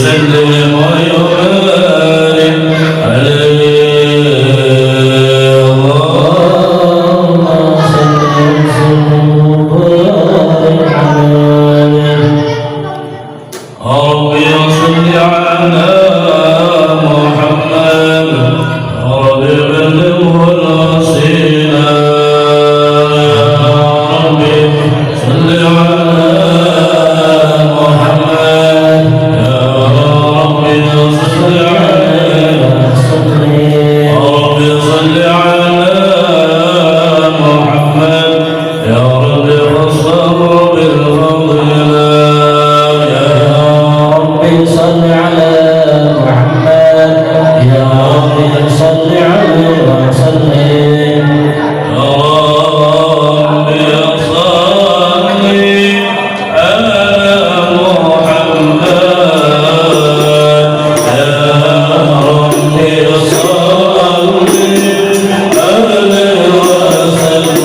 ويسلم ويبارك عليه. اللهم صل وسلم وبارك عليه. ربي صل على محمد ربي بلغه الوسيلة. ربي صل على محمد يا ربي صل عليه. ربي صل على محمد يا ربي خصه بالفضيلة. صل على محمد يا ربي صل عليه وسلم. يا ربي صل على محمد يا ربي صل عليه وسلم.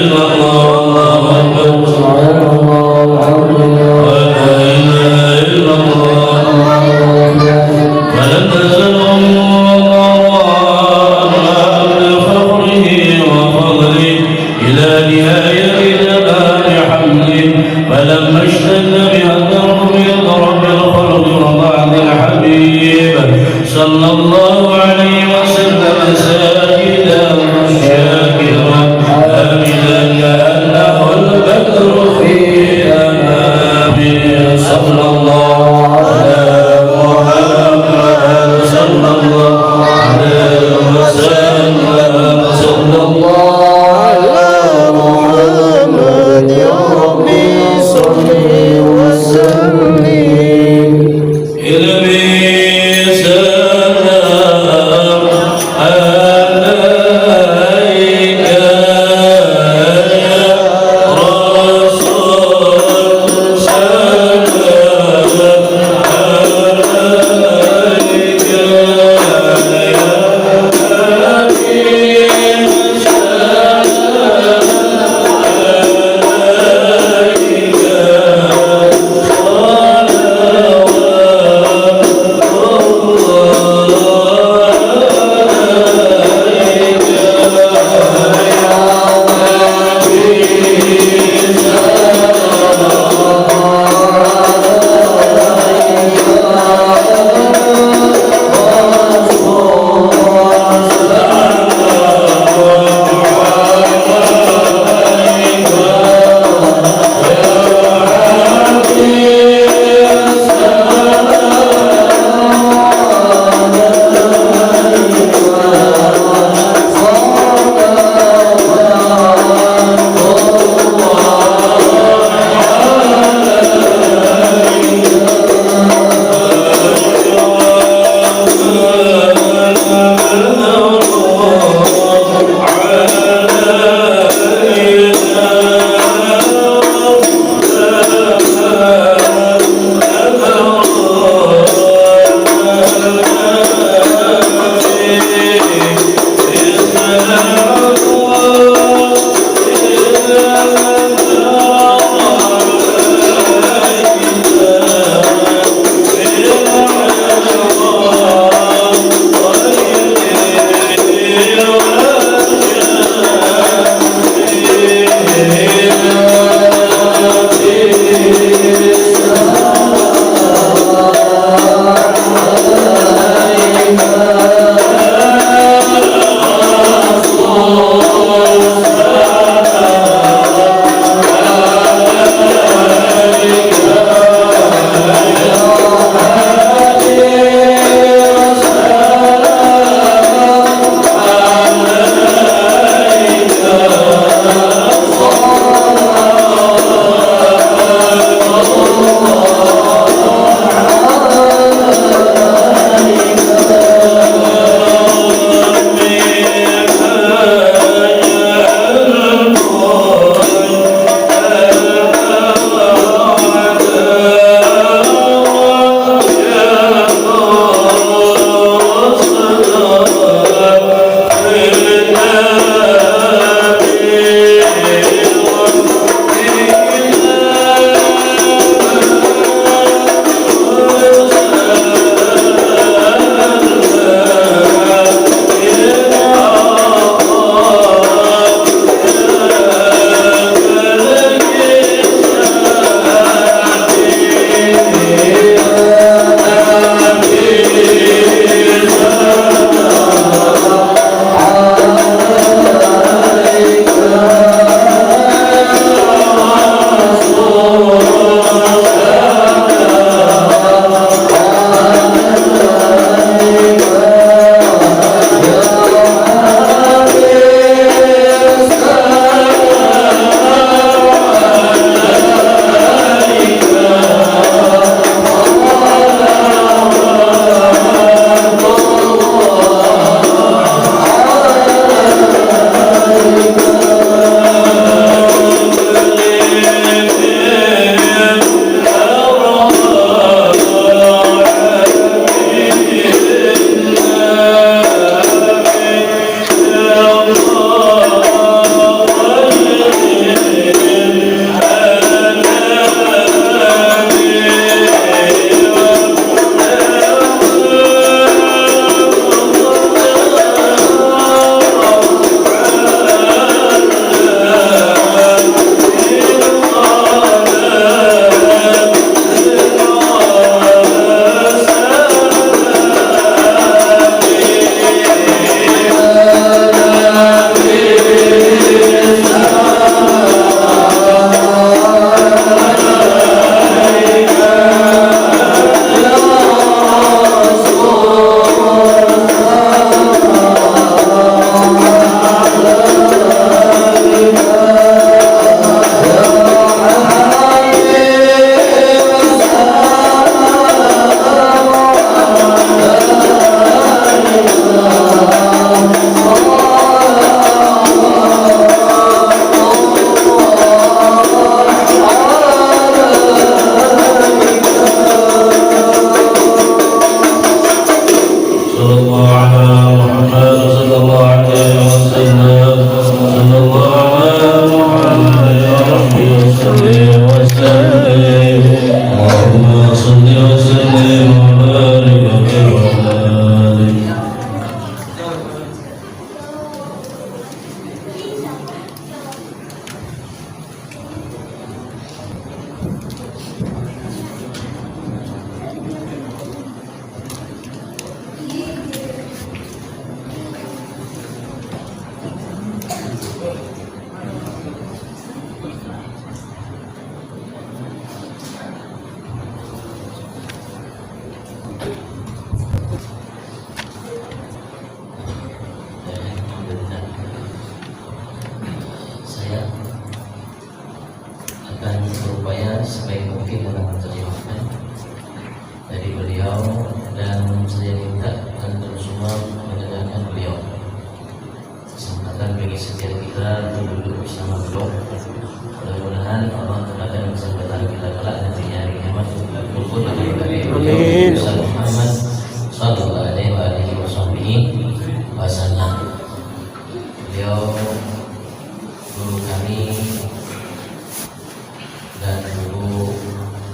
إلا الله الله أكبر لا إله إلا الله فلن تزل بفخره وفضله إلى نهاية جبال حمده فلما اشتد بها الدرب بضرب الخلق وضعد الحبيب صلى الله عليه وسلم ساجدا شاكرا آمنا كأنه البدر في تمامه صلى الله على محمد صلى الله عليه وسلم صلى الله على محمد akan berupaya sebaik mungkin dalam menerjemahkan dari beliau, dan saya minta antum semua mendengarkan beliau. Kesempatan bagi setiap kita untuk duduk bersama beliau. Mudah-mudahan Allah akan kesempatan kita kelak nantinya hari kiamat berkumpul dengan beliau Muhammad sallallahu alaihi wasallam. Beliau guru kami dan guru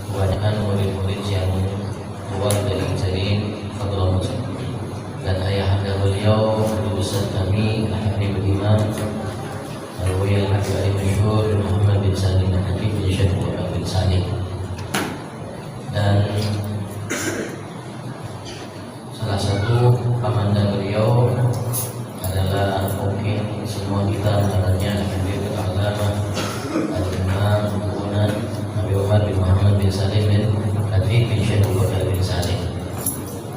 kebanyakan murid-murid yang keluar dari Jarin Fadlul Muslim, dan ayahanda beliau guru besar kami Habib Imam Al-Wiyal Habib Ali Masyhur Muhammad bin Salim Habib bin Syekh bin Salim. Dan salah satu pamandan beliau adalah mungkin semua kita mengenalnya Habib Al-Alama Al-Imam Bukunan Habib Umar bin Muhammad bin Salim bin Habib bin Syekh bin Salim.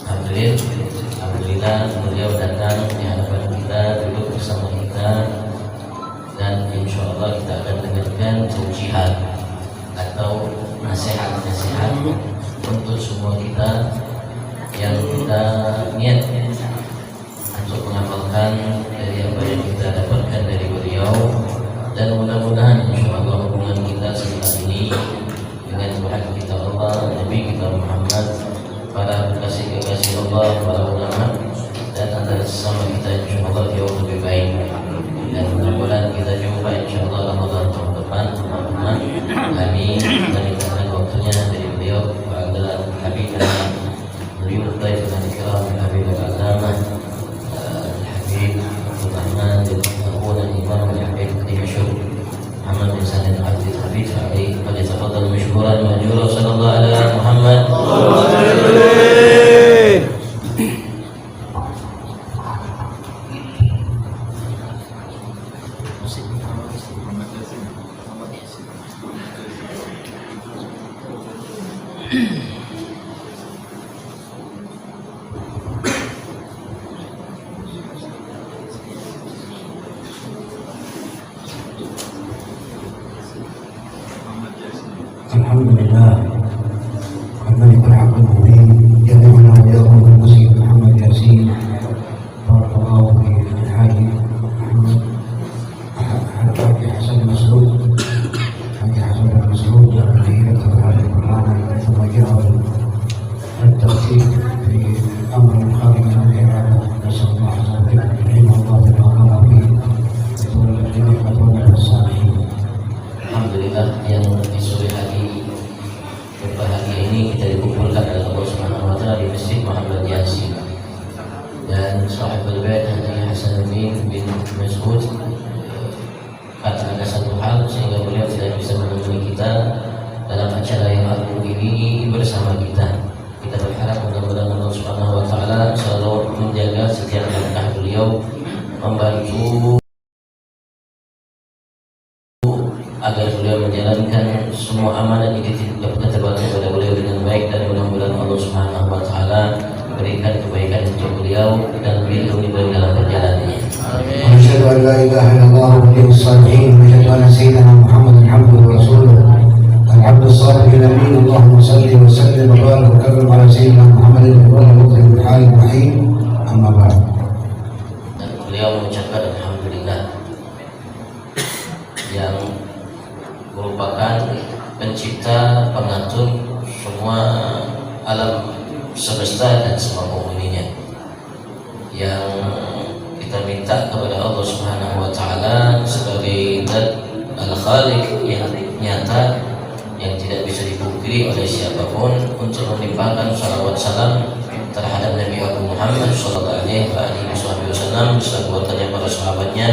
Alhamdulillah beliau datang di hadapan kita, duduk bersama kita, dan insya Allah kita akan dengarkan taujihat atau nasihat-nasihat untuk semua kita yang kita niat untuk mengamalkan dari apa yang kita dapatkan dari beliau, dan mudah-mudahan insya Allah hubungan kita setelah ini dengan Tuhan kita Allah, Nabi kita Muhammad, para kekasih-kekasih Allah, para ulama, dan antara sesama kita insya Allah jauh lebih baik. Dan mudah-mudahan kita jumpa insya Allah Ramadan tahun depan. Amin. Dan kita akan waktunya dari beliau adalah Habib beliau Taif dan Ikram Habib Al-Alama Habib Al-Rahman Al-Abunan Imam Al-Habib Al-Masyhur Muhammad bin Salim Al-Habib Habib Al-Habib Al-Tafadhal Masyhuran Majura Sallallahu Alaihi Muhammad. Alhamdulillah, الملك الحق المبين جميعنا وإياكم بالمسيح محمد ياسين بارك الله في الحاج الحاج حسن مسعود الذي يكتب هذا القرآن ثم جاء الترتيب في أمر خارج عن الإرادة. نسأل الله عز وجل رحمه الله بما قال فيه وتولى الصالحين. Alhamdulillah, yang di sore hari berbahagia ini kita dikumpulkan oleh Allah Subhanahu wa taala di Masjid Muhammad Yasin, dan Sahibul Bait Haji Hasanuddin bin Mas'ud kata ada satu hal sehingga beliau tidak bisa menemui kita dalam acara yang agung ini bersama kita. Kita berharap mudah-mudahan Allah Subhanahu wa taala selalu menjaga setiap langkah beliau, membantu agar beliau menjalankan semua amanah yang diterima kepada beliau dengan baik, dan mudah-mudahan Allah Subhanahu wa taala berikan kebaikan untuk beliau dan melindungi beliau dalam perjalanannya. Amin. Asyhadu an la ilaha illallah waliyus salihin wa asyhadu anna sayyidina Muhammadan abduhu wa rasuluh al-'abdu as-salih al-amin. Allahumma shalli wa sallim wa barik wa karrim ala sayyidina Muhammadin wa ala alihi wa sahbihi. Amma ba'd. Dan beliau mengucapkan alhamdulillah yang merupakan pencipta, pengatur semua alam semesta dan semua penghuninya, yang kita minta kepada Allah Subhanahu wa taala sebagai Zat Al-Khaliq yang nyata, yang tidak bisa dipungkiri oleh siapapun, untuk menimpakan salawat salam terhadap Nabi Abu Muhammad sallallahu alaihi wasallam beserta keluarganya, para sahabatnya,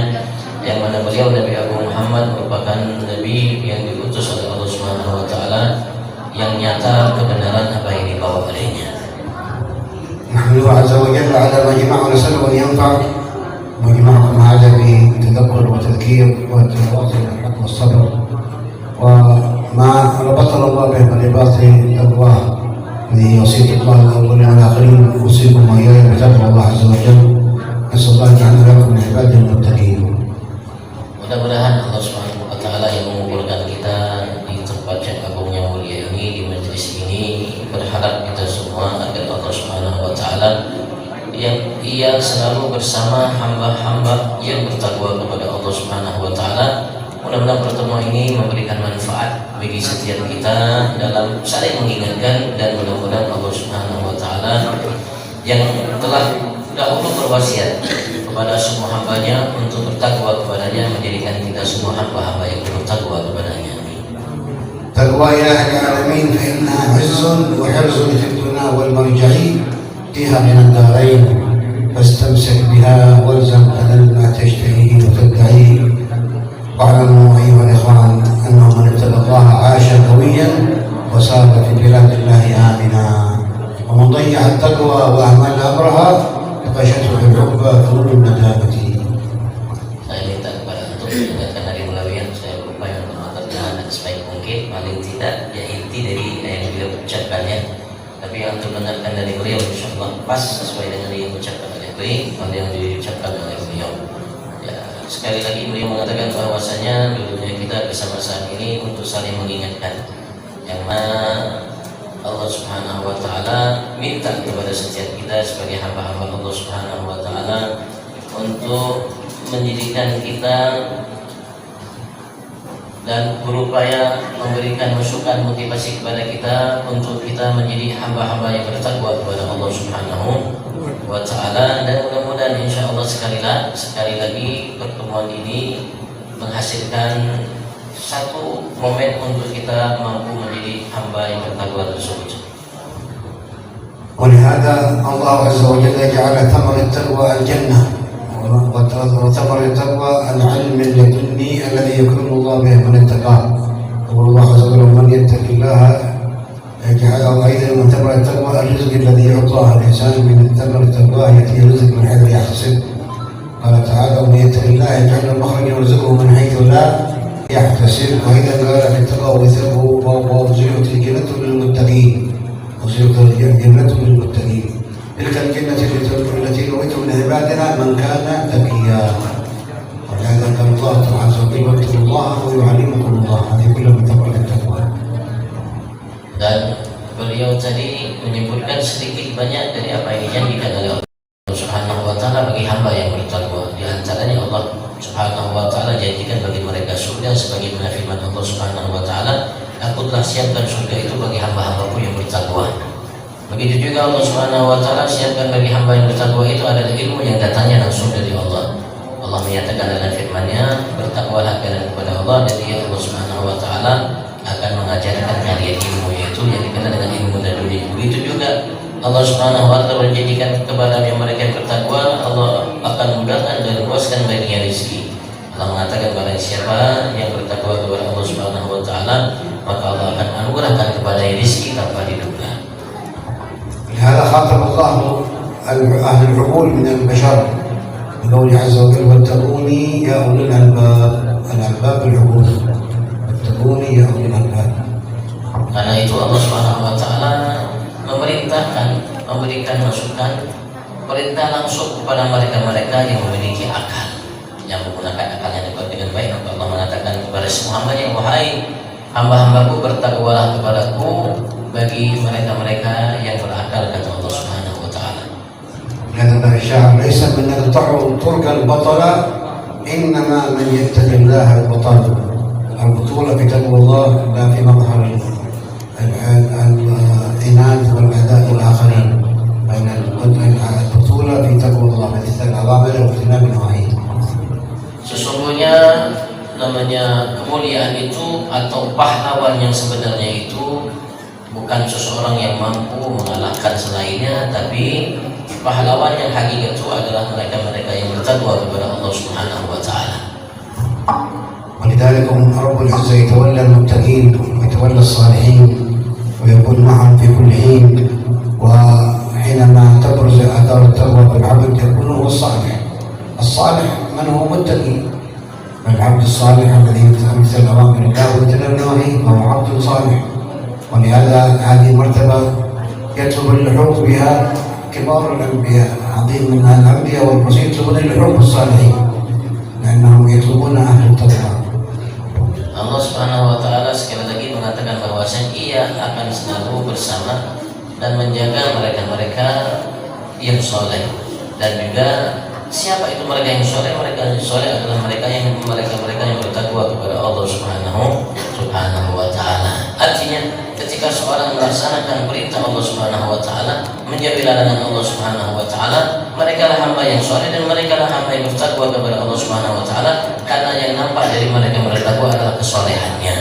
yang mana beliau Nabi Abu Muhammad merupakan Nabi yang diutus oleh Allah Subhanahu wa taala, yang nyata kebenaran apa yang dibawa olehnya. نحمده عز وجل على ما جمعنا نسأله أن ينفع وجمعكم هذا بتذكر وتذكير والتواصي بالحق والصبر وما ربطنا الله به ولباس التقوى لوصية الله الأولين على الآخرين. أوصيكم وإياي بتقوى الله عز وجل. نسأل الله يجعلنا لكم من عباده المتقين. Mudah-mudahan Allah Subhanahu wa taala yang mengumpulkan kita di tempat selalu bersama hamba-hamba yang bertakwa kepada Allah Subhanahu wa taala. Mudah-mudahan pertemuan ini memberikan manfaat bagi setiap kita dalam saling mengingatkan, dan mudah-mudahan Allah Subhanahu wa taala yang telah dahulu berwasiat kepada semua hambanya untuk bertakwa kepadanya menjadikan kita semua hamba-hamba yang bertakwa kepadanya. تقوى يا العالمين فإنها عز وحرز في الدنيا والمرجعين فيها من الدارين، فاستمسك بها والزم بدل ما تشتهيه وتدعيه. واعلموا أيها الإخوان أنه من اتقى الله عاش قويا وسار في بلاد الله آمنا، ومن ضيع التقوى وأهمل أمرها فقشته العقبى طول الندامة. Saya minta kepada untuk mengingatkan hari Mulawiyah, saya berupaya untuk mengajarkan sebaik mungkin, paling tidak ya inti dari yang beliau ucapkannya. Tapi yang untuk mendengarkan dari beliau insyaallah pas sesuai dengan yang diucapkan oleh beliau, yang diucapkan oleh beliau. Ya, sekali lagi beliau mengatakan bahwasanya dulunya kita bersama saat ini untuk saling mengingatkan, yang mana Allah Subhanahu wa taala minta kepada setiap kita sebagai hamba-hamba Allah Subhanahu wa taala untuk menjadikan kita dan berupaya memberikan masukan motivasi kepada kita untuk kita menjadi hamba-hamba yang bertakwa kepada Allah Subhanahu wa taala. Dan mudah-mudahan insyaallah sekali lagi pertemuan ini menghasilkan satu momen untuk kita mampu menjadi hamba yang bertakwa tersebut. ولهذا الله عز وجل جعل ثمر التقوى الجنة، وثمر التقوى العلم اللدني الذي يكرم الله به من اتقاه. يقول الله عز وجل من يتق الله يجعل أيضا من ثمر التقوى الرزق الذي يعطاه الإنسان من ثمر التقوى يأتي الرزق من حيث يحتسب. قال تعالى ومن يتق الله يجعل له مخرجا ويرزقه من حيث لا يحتسب. وإذا قال في التقوى وثبه وأزلفت الجنة للمتقين، وأزلفت الجنة للمتقين. تلك الجنة التي نورث من عبادنا من كان تقيا. ولهذا قال الله تعالى عز وجل واتقوا الله ويعلمكم الله. هذه كلها من ثمرات التقوى. Dan beliau tadi menyebutkan sedikit banyak dari apa yang dijanjikan oleh Allah Subhanahu wa taala bagi hamba yang bertakwa. Di antaranya Allah Subhanahu wa taala janjikan bagi mereka surga sebagaimana firman Allah Subhanahu wa taala, "Aku telah siapkan surga itu bagi hamba-hambaku yang bertakwa." Begitu juga Allah Subhanahu wa taala siapkan bagi hamba yang bertakwa itu adalah ilmu yang datangnya langsung dari Allah. Allah menyatakan dalam firman-Nya, "Bertakwalah kalian kepada Allah dan Dia Allah Subhanahu wa taala akan mengajarkan kalian ilmu," yaitu yang dikenal dengan ilmu laduni. Begitu juga Allah Subhanahu wa taala menjanjikan kepada yang mereka yang bertakwa, Allah akan mudahkan dan luaskan baginya rezeki. Allah mengatakan barang siapa yang bertakwa kepada Allah Subhanahu wa taala, maka Allah akan anugerahkan kepada rezeki tanpa diduga. هذا خاطب الله أهل العقول من البشر بقوله عز وجل واتقوني يا أولي الألباب. الألباب العقول، واتقوني يا أولي الألباب. Karena itu Allah Subhanahu wa taala memerintahkan, memberikan masukan, perintah langsung kepada mereka-mereka yang memiliki akal, yang menggunakan akalnya dengan baik. Allah mengatakan kepada semua hamba-Nya, "Wahai hamba-hambaku, bertakwalah kepadaku," bagi mereka-mereka yang berakal, kata Allah Subhanahu wa taala. هذا الشعر ليس من ترك البطل إنما من يتقي الله البطل. البطولة في تقوى الله لا في مظهر العناد والعداء والآخرين، بين البطولة في تقوى الله بامتثال الأوامر واجتناب النواهي. Sesungguhnya namanya kemuliaan itu atau pahlawan yang sebenarnya itu bukan seseorang yang mampu mengalahkan selainnya, tapi pahlawan yang hakiki itu adalah mereka-mereka yang bertakwa kepada Allah Subhanahu wa taala. ولذلك رب العزة يتولى المتقين ويتولى الصالحين ويكون معهم في كل حين، وحينما تبرز آثار التقوى بالعبد يكون هو الصالح. الصالح من هو متقي، العبد الصالح الذي يمتثل أوامر الله ويجتنب نواهيه فهو عبد صالح. ولهذا هذه المرتبة يطلب اللحوق بها كبار الأنبياء، عظيم منها الأنبياء والمرسلين يطلبون اللحوق بالصالحين لأنهم يطلبون أهل التقوى. Allah Subhanahu wa taala sekali lagi mengatakan bahwasanya Ia akan selalu bersama dan menjaga mereka-mereka yang soleh. Dan juga siapa itu mereka yang soleh? Mereka yang soleh adalah mereka yang bertakwa kepada Allah Subhanahu wa Ta'ala. Artinya ketika seorang melaksanakan perintah Allah Subhanahu wa Ta'ala, menjauhi larangan Allah Subhanahu wa Ta'ala, mereka lah hamba yang soleh dan mereka lah hamba yang bertakwa kepada Allah Subhanahu wa Ta'ala, karena yang nampak dari mereka bertakwa adalah kesolehannya.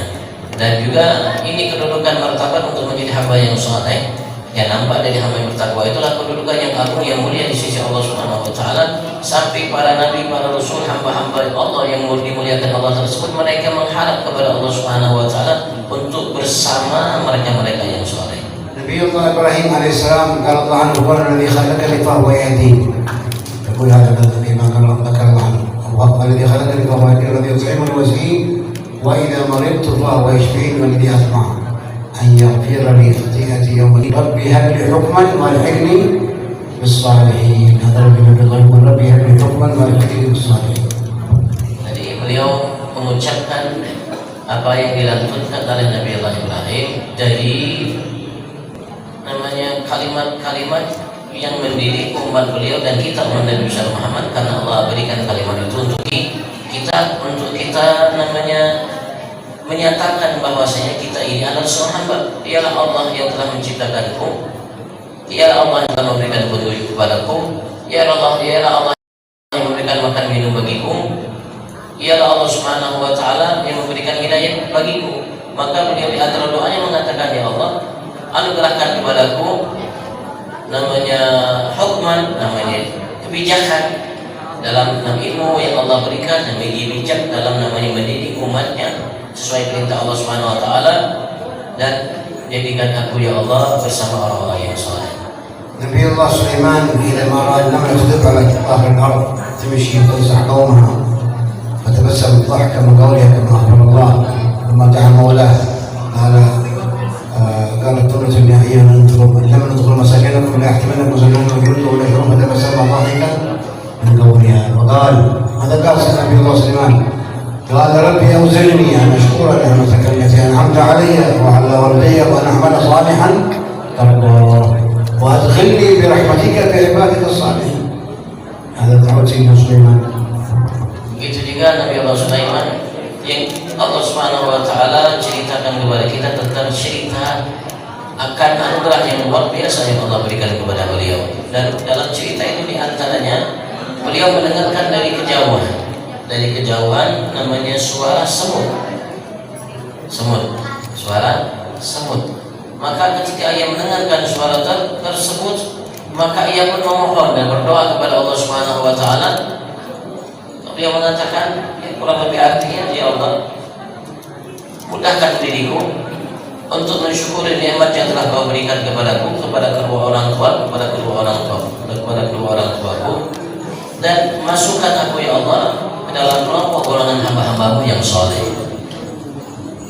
Dan juga ini kedudukan martabat untuk menjadi hamba yang soleh. Yang nampak dari hamba yang bertakwa itulah kedudukan yang agung, yang mulia di sisi Allah Subhanahu wa Ta'ala. Sampai para nabi, para rasul, hamba-hamba Allah yang dimuliakan Allah tersebut, mereka mengharap kepada Allah Subhanahu wa Ta'ala untuk bersama mereka-mereka yang soleh. Nabi Allah Ibrahim alaihissalam qala Allah anhu alladhi khalaqani fa huwa yahdini. Yaqul hadha alladhi ma qala Allah anhu alladhi khalaqani fa huwa yahdini alladhi yut'imuni wa yasqini wa idha maridtu fa huwa yashfini walladhi asma' أن يغفر لي خطيئتي يوم الدين ربي هب لي حكما والحقني بالصالحين. هذا ربي ربي هب لي حكما والحقني بالصالحين. Jadi beliau mengucapkan apa yang dilantunkan oleh Nabi Allah Ibrahim dari namanya kalimat-kalimat yang mendidik umat beliau dan kita umat Nabi Muhammad, karena Allah berikan kalimat itu untuk kita namanya menyatakan bahwasanya kita ini adalah seorang hamba. Ialah Allah yang telah menciptakanku, ialah Allah yang telah memberikan petunjuk kepadaku, ialah Allah yang memberikan makan minum bagiku, ialah Allah Subhanahu wa Ta'ala yang memberikan hidayah bagiku. Maka beliau di antara doanya mengatakan, ya Allah, anugerahkan kepadaku namanya hukman, namanya kebijakan dalam ilmu yang Allah berikan, dan bijak dalam namanya mendidik umatnya sesuai perintah Allah Subhanahu wa Ta'ala, dan jadikan aku ya Allah bersama orang-orang yang saleh. Nabi Allah Sulaiman إذا ما رأى النملة تدب على ظهر الأرض تمشي تنصح قومها فتبسم ضحكا من قولها كما أخبر الله ثم دعا مولاه قالت النملة يا أيها لم ندخل مساكنكم لا يحتملنكم زلوم وجنود ولا يحرم فتبسم ضاحكا من قولها وقال هذا قال نبي الله سليمان قال ربي أوزعني أن أشكر نعمتك التي أنعمت علي وعلى والدي وأن أعمل صالحا ترضاه وأدخلني برحمتك في عبادك الصالحين. هذا دعوة سيدنا سليمان. Begitu juga Nabi Allah Sulaiman yang Allah Subhanahu wa Ta'ala ceritakan kepada kita tentang cerita akan anugerah yang luar biasa yang Allah berikan kepada beliau. Dan dalam cerita itu diantaranya beliau mendengarkan dari kejauhan namanya suara semut. Maka ketika ia mendengarkan suara tersebut, maka ia pun memohon dan berdoa kepada Allah Subhanahu wa Ta'ala. Beliau mengatakan, kurang lebih artinya, ya Allah, mudahkan diriku untuk mensyukuri nikmat yang telah Kau berikan kepadaku, kepada kedua orang tuaku, dan masukkan aku ya Allah ke dalam kelompok golongan hamba-hambamu yang soleh.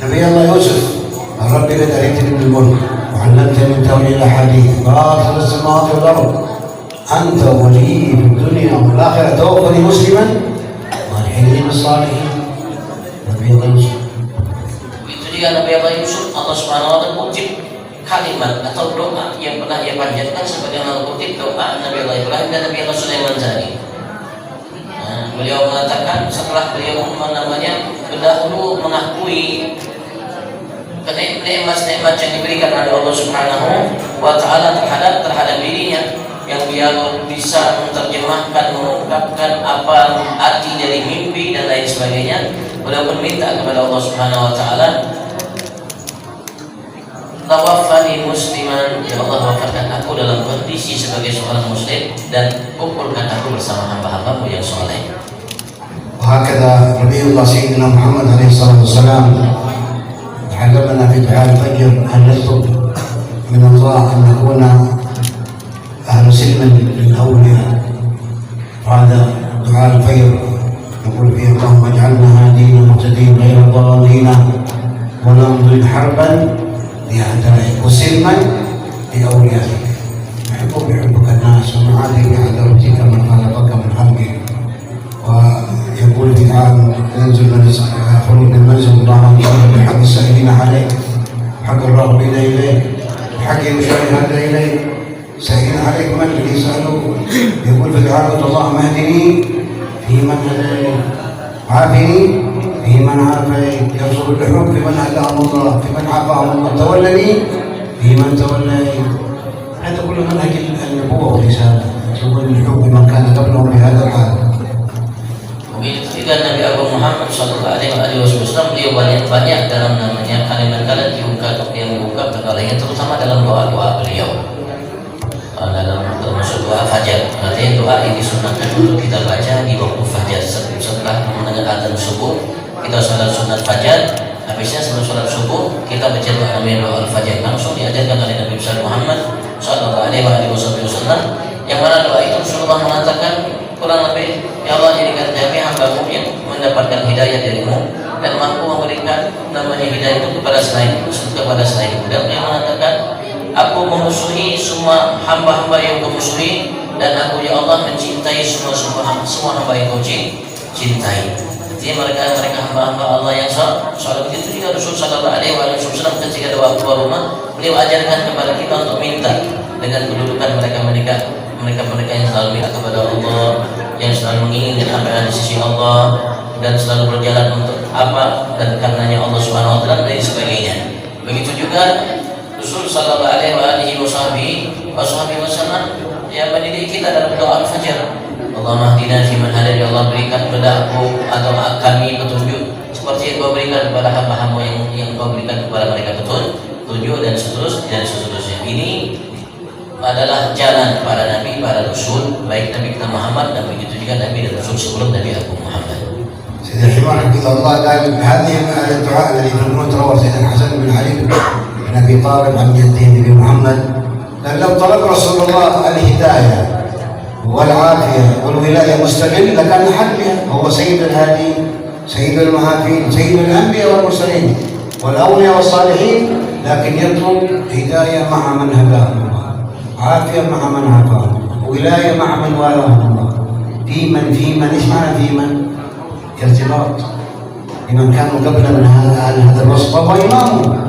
Nabi Allah Yusuf, Rabbi qad aritani min al-mulk wa 'allamtani min ta'wil al-ahadith fatir as-samawati wal ard anta waliyyi fid dunya wal akhirah tawaffani musliman wa alhiqni bis salihin. Nabi Allah Yusuf. Itu dia Nabi Allah Yusuf, Allah Subhanahu wa Ta'ala kutip kalimat atau doa yang pernah ia panjatkan sebagai kutip doa Nabi Allah Ibrahim dan Nabi Allah Sulaiman tadi. Beliau mengatakan setelah beliau berdahulu mengakui nikmat yang diberikan oleh Allah Subhanahu wa Ta'ala terhadap dirinya, yang dia bisa menerjemahkan, mengungkapkan apa arti dari mimpi dan lain sebagainya. Beliau pun minta kepada Allah Subhanahu wa Ta'ala, tawaffani musliman, ya Allah wafatkan aku dalam kondisi sebagai seorang muslim dan kumpulkan aku bersama hamba-hambamu yang soleh. وهكذا نبي الله سيدنا محمد عليه الصلاة والسلام علمنا في دعاء الفجر أن نطلب من الله أن نكون أهل سلم للأولياء. وهذا دعاء الفجر نقول فيه اللهم اجعلنا هادين مهتدين غير ضالين ونمضي حربا لأعدائك وسلما لأوليائك. يحبك الناس ونعادي بعداوتك من خلقك من خلقك. ويقول في عام ينزل خروج المنزل اللهم صل بحق السائلين عليك، حق الراغبين اليك، وحق المشاركين اليك، سائلين عليكم اللي يسألوا يقول في دعاء اللهم اهدني فيمن هديت عافني فيمن عافيت يرزق الحب فيمن هداهم الله فيمن عافاهم الله تولني فيمن توليت. هذا كله منهج النبوة والرسالة يرزق الحب من كان قبلهم بهذا الحال. Begitu juga Nabi Agung Muhammad Sallallahu Alaihi Wasallam, beliau banyak dalam namanya kalimat-kalimat yang diungkap olehnya, terutama dalam doa-doa beliau. Dalam termasuk doa fajar, artinya doa ini disunatkan untuk kita baca di waktu fajar setelah mendengar adzan subuh. Kita salat sunat fajar, habisnya sebelum salat subuh kita baca doa namanya doa al-fajar, langsung diajarkan oleh Nabi Muhammad Sallallahu Alaihi Wasallam, yang mana doa itu Rasulullah mengatakan kurang lebih, ya Allah jadikan kami hamba-Mu yang mendapatkan hidayah dari-Mu dan mampu memberikan namanya hidayah itu kepada selain-Mu. Dan dia mengatakan, aku memusuhi semua hamba-hamba yang Kau musuhi, dan aku ya Allah mencintai semua hamba yang Kau cintai. Jadi mereka hamba-hamba Allah yang soal begitu juga Rasul Sallallahu Alaihi Wasallam ketika doa keluar rumah, beliau ajarkan kepada kita untuk minta dengan kedudukan mereka yang selalu minta kepada Allah, yang selalu menginginkan apa yang di sisi Allah, dan selalu berjalan untuk apa dan karenanya Allah Subhanahu Wa Taala dan sebagainya. Begitu juga Rasul Sallallahu Alaihi Wasallam yang mendidik kita dalam doa al-fajar. Allahumma hdina fiman hadayt, ya Allah berikan kepada aku atau kami petunjuk seperti yang Kau berikan kepada hamba-hamba yang Kau berikan kepada mereka petunjuk dan seterusnya. Ini adalah jalan para nabi, para rasul, baik Nabi kita Muhammad dan begitu juga Nabi dan Rasul sebelum Nabi Agung Muhammad. سيدنا الحمار حفظه الله قال هذه الدعاء الذي في الموت رواه سيدنا الحسن بن علي بن ابي طالب عن جده النبي محمد قال لو طلب رسول الله الهدايه والعافيه والولايه مستقل لكان حل بها. هو سيد الهادين سيد المهابين سيد الانبياء والمرسلين والاولياء والصالحين، لكن يطلب هدايه مع من هداه الله، عافيه مع من عافاه، ولايه مع من والاه الله. في من ايش معنى في من؟ ارتباط لمن كانوا قبل من هذا الوصف، فهو إمامه.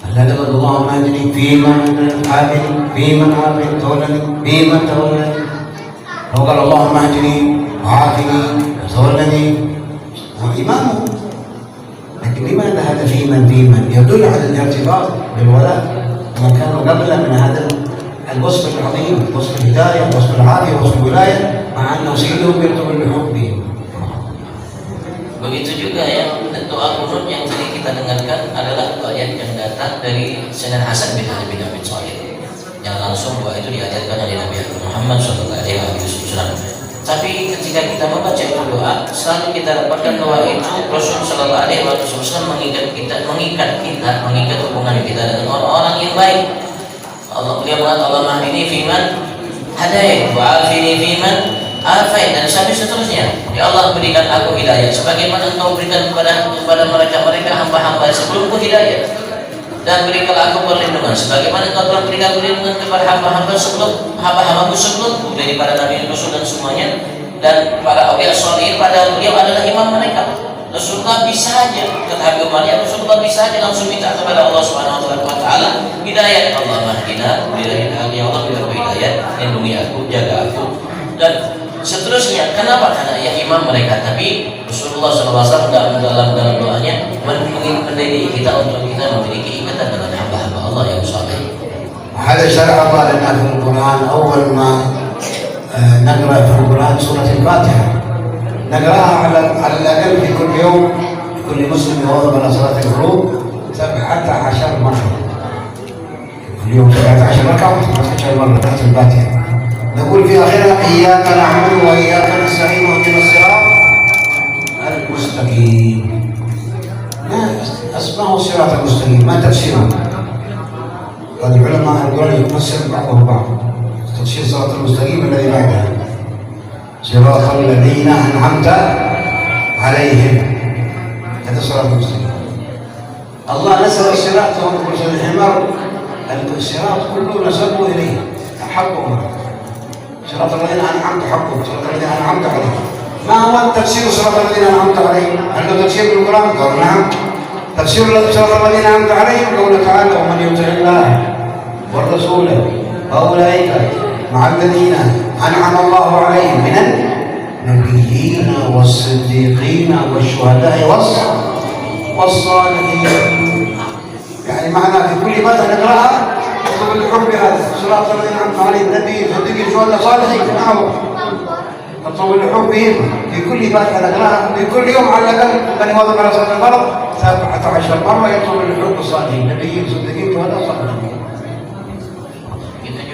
الذي قال اللهم اهدني فيمن عافني فيمن عافيت تولني فيمن تولني. لو قال اللهم اهدني وعافني وتولني هو إمامه. لكن لماذا هذا فيمن يدل على الارتباط بالولاء من كانوا قبل من هذا الوصف العظيم، وصف الهداية وصف العافية وصف الولاية، مع أنه سيدهم يرتبط بحبه. Begitu juga yang doa kunut yang tadi kita dengarkan adalah ayat yang datang dari Sayyidina Hasan bin Ali bin Abi Thalib, yang langsung doa itu diajarkan oleh Nabi Muhammad Sallallahu Alaihi Wasallam. Tapi ketika kita membaca itu doa, selalu kita dapatkan doa itu Rasul Sallallahu Alaihi Wasallam mengikat hubungan kita dengan orang-orang yang baik. Beliau mengatakan Allahumma hdini fiman hadayt wa afini fiman afait, dan sampai seterusnya. Ya Allah berikan aku hidayah sebagaimana Engkau berikan kepada mereka hamba-hamba sebelumku hidayah, dan berikanlah aku perlindungan sebagaimana Engkau telah berikan perlindungan kepada hamba-hambamu sebelumku dari para nabi dan rasul dan semuanya, dan para awliya sholihin, padahal beliau adalah imam mereka. Rasulullah bisa saja, kata Umarnya, Rasulullah bisa saja langsung minta kepada Allah Subhanahu Wa Taala hidayah. Allahumma hdina, ya Allah berikan aku hidayah, lindungi aku, jaga aku, dan seterusnya. Kenapa? Karena ia imam mereka. Tapi Rasulullah SAW dalam doanya mendidik kita untuk kita memiliki ikatan dengan hamba-hamba Allah yang saleh. هذا شرع الله لنا في القرآن. أول ما نقرأ في القرآن سورة الفاتحة نقرأها على الأقل في كل يوم، كل مسلم يواظب على صلاة الفروض 17 مرة. كل يوم 17 ركعة و17 مرة تحت الفاتحة. نقول في آخرها إياك نعبد وإياك نستعين واهدنا الصراط المستقيم. ما اسمه الصراط المستقيم، ما تفسيره. قد علماء القرآن يفسر بعضهم بعض. تفسير الصراط المستقيم الذي بعدها صراط الذين أنعمت عليهم، هذا الصراط المستقيم. الله نسب الصراط ويقول الحمار الصراط كله نسبه إليه حقه. صراط الذين أنعمت حقه، صراط الذين أنعمت عليهم. ما هو تفسير صراط الذين أنعمت عليهم؟ هل له تفسير بالقرآن؟ قالوا نعم. تفسير صراط الذين أنعمت عليهم قوله تعالى ومن يطع الله والرسول فأولئك مع الذين أنعم الله عليهم من النبيين والصديقين والشهداء والصالحين. يعني معنى في كل مادة نقرأها يطلب الحب هذا صراط الذين أنعمت عليهم النبيين والصديقين والشهداء والصالحين معهم يطلب الحب في كل مادة نقرأها في كل يوم على الأقل من يواظب على صلاة الفرض 17 مرة يطلب الحب الصالحين النبيين والصديقين والشهداء والصالحين.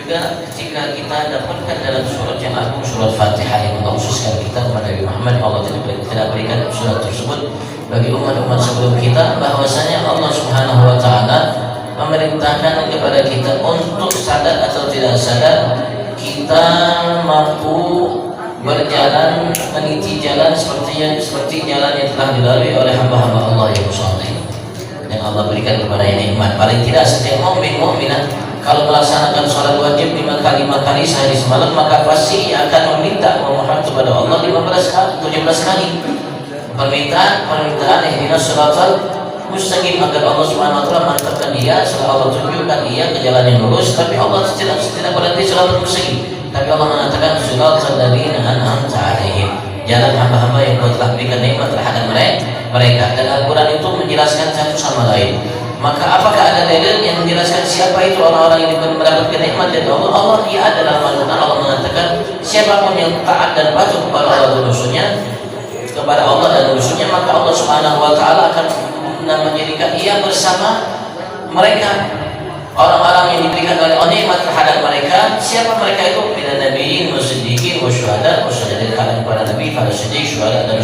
Juga ketika kita dapatkan dalam surat yang agung, surat Fatihah yang mengkhususkan kita kepada Nabi Muhammad, Allah tidak berikan surat tersebut bagi umat-umat sebelum kita, bahwasanya Allah Subhanahu wa taala memerintahkan kepada kita untuk sadar atau tidak sadar kita mampu berjalan meniti jalan seperti jalan yang telah dilalui oleh hamba-hamba Allah yang saleh yang Allah berikan kepada nikmat. Paling tidak setiap mukminat kalau melaksanakan sholat wajib 5 kali sehari semalam, maka pasti akan memohon kepada Allah 17 kali permintaan ihdinas siratal mustaqim, agar Allah Subhanahu wa taala mantapkan dia, setelah Allah tunjukkan dia ke jalan yang lurus. Tapi Allah tidak berhenti siratal mustaqim, tapi Allah mengatakan siratal ladzina an'amta alaihim, jalan hamba-hamba yang Kau telah berikan nikmat terhadap mereka. Dan Al-Quran itu menjelaskan satu sama lain. Maka apakah ada dalil yang menjelaskan siapa itu orang-orang yang mendapatkan nikmat dari Allah? Allah ia adalah Al-Quran. Allah mengatakan siapapun yang taat dan patuh kepada Allah dan Rasulnya, maka Allah Subhanahu wa taala akan menjadikan ia bersama mereka, orang-orang yang diberikan oleh nikmat terhadap mereka. Siapa mereka itu? Minan nabiyyin wasiddiqin wasyuhada, wasyuhada kalangan para nabi, para siddiq, syuhada dan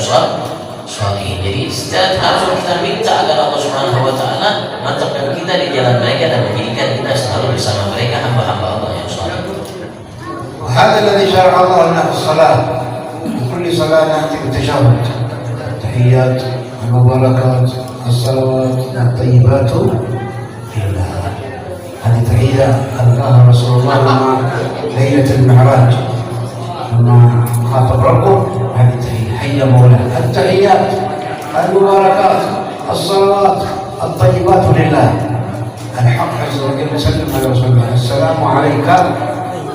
salihin. Jadi setiap harus kita minta agar Allah Subhanahu wa taala mantapkan kita di jalan mereka dan menjadikan kita selalu bersama mereka, hamba-hamba Allah yang saleh. وهذا الذي شرع الله لنا في الصلاة. في كل صلاة نأتي بالتشهد، التحيات، المباركات، الصلوات، الطيبات لله. هذه تحية ألقاها رسول الله مع ليلة المعراج لما خاطب ربه. هذه تحية حي مولاه، التحيات، المباركات، الصلوات، الطيبات لله. الحق عز وجل يسلم على رسول الله السلام عليك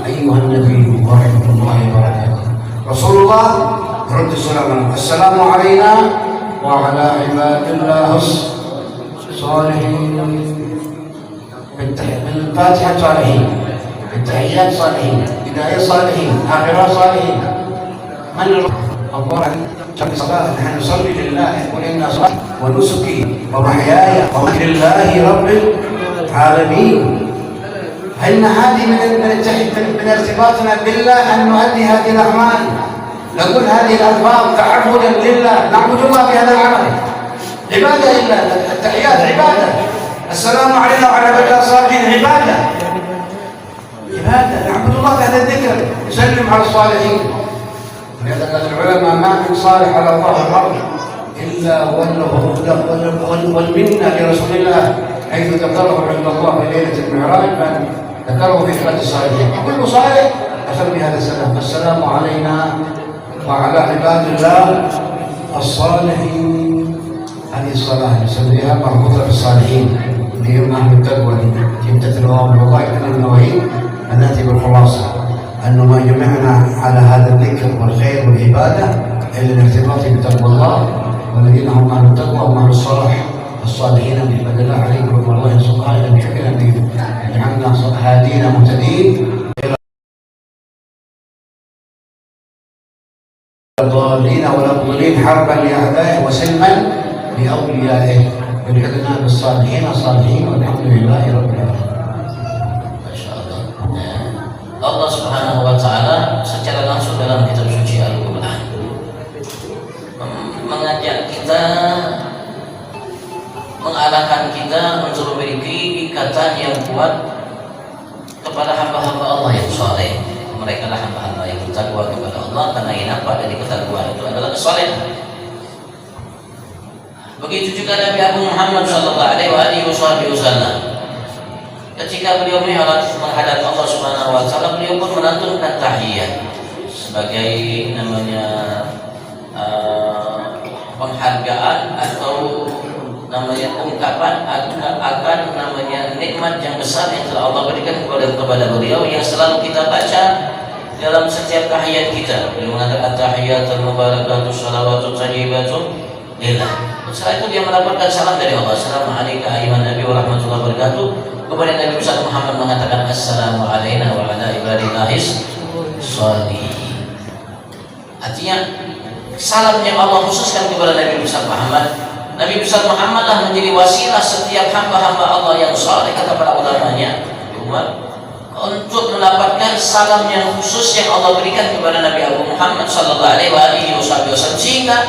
أيها النبي ورحمة الله وبركاته. رسول الله يرد السلام علينا وعلى عباد الله الصالحين. بالفاتحة صالحين، بالتحيات صالحين، بداية صالحين، آخرة صالحين. من الله شرط الصلاة نحن نصلي لله، قل إن صلاتي ونسكي ومحياي ومماتي لله رب العالمين. فإن هذه من ارتباطنا بالله أن نؤدي هذه الأعمال، نقول هذه الألفاظ تعبدا لله، نعبد الله بهذا العمل، عبادة لله. التحيات عبادة، السلام علينا وعلى عباد الله الصالحين عبادة، نعبد الله بهذا الذكر، نسلم على الصالحين. لذلك قال العلماء ما من صالح على الله الارض الا والمنه لرسول الله حيث ذكره عند الله في ليله المعراج، ذكره في حفله الصالحين. كل صالح اخذ بهذا السلام، السلام علينا وعلى عباد الله الصالحين. هذه الصلاه نسميها مربوطه بالصالحين اللي هم اهل التقوى، امتثل اوامر الله واجتنب النواهي، ناتي بالخلاصه أنه ما يجمعنا على هذا الذكر والخير والعبادة إلا الارتباط بتقوى الله، والذين هم أهل التقوى هم أهل الصلاح الصالحين بعباد الله عليكم والله سبحانه بشكل جعلنا هادين مهتدين إلى الضالين والمضلين، حربا لأعدائه وسلما لأوليائه، والحقنا بالصالحين الصالحين والحمد لله رب العالمين. Allah Subhanahu wa taala secara langsung dalam kitab suci Al-Qur'an mengajak kita, mengarahkan kita untuk memiliki ikatan yang kuat kepada hamba-hamba Allah yang saleh. Mereka lah hamba-hamba yang bertakwa kepada Allah, karena yang nampak dari ketakwaan itu adalah kesalehan. Begitu juga Nabi Agung Muhammad sallallahu alaihi wasallam. Ketika beliau mi'raj menghadap Allah Subhanahu wa taala, beliau pun melantunkan tahiyat sebagai namanya penghargaan atau namanya ungkapan akan namanya nikmat yang besar yang telah Allah berikan kepada beliau yang selalu kita baca dalam setiap tahiyat kita. Beliau mengatakan tahiyatul mubarakatuh shalawatut thayyibatun lillah. Setelah itu dia mendapatkan salam dari Allah. Assalamualaikum ayuhan nabi wa rahmatullahi wabarakatuh. Kepada Nabi besar Muhammad mengatakan assalamu alaina wa ala ibadillahis sholihin. Artinya salam yang Allah khususkan kepada Nabi besar Muhammad. Nabi besar Muhammad lah menjadi wasilah setiap hamba-hamba Allah yang saleh, kata para ulamanya untuk mendapatkan salam yang khusus yang Allah berikan kepada Nabi Abu Muhammad sallallahu alaihi wasallam, sehingga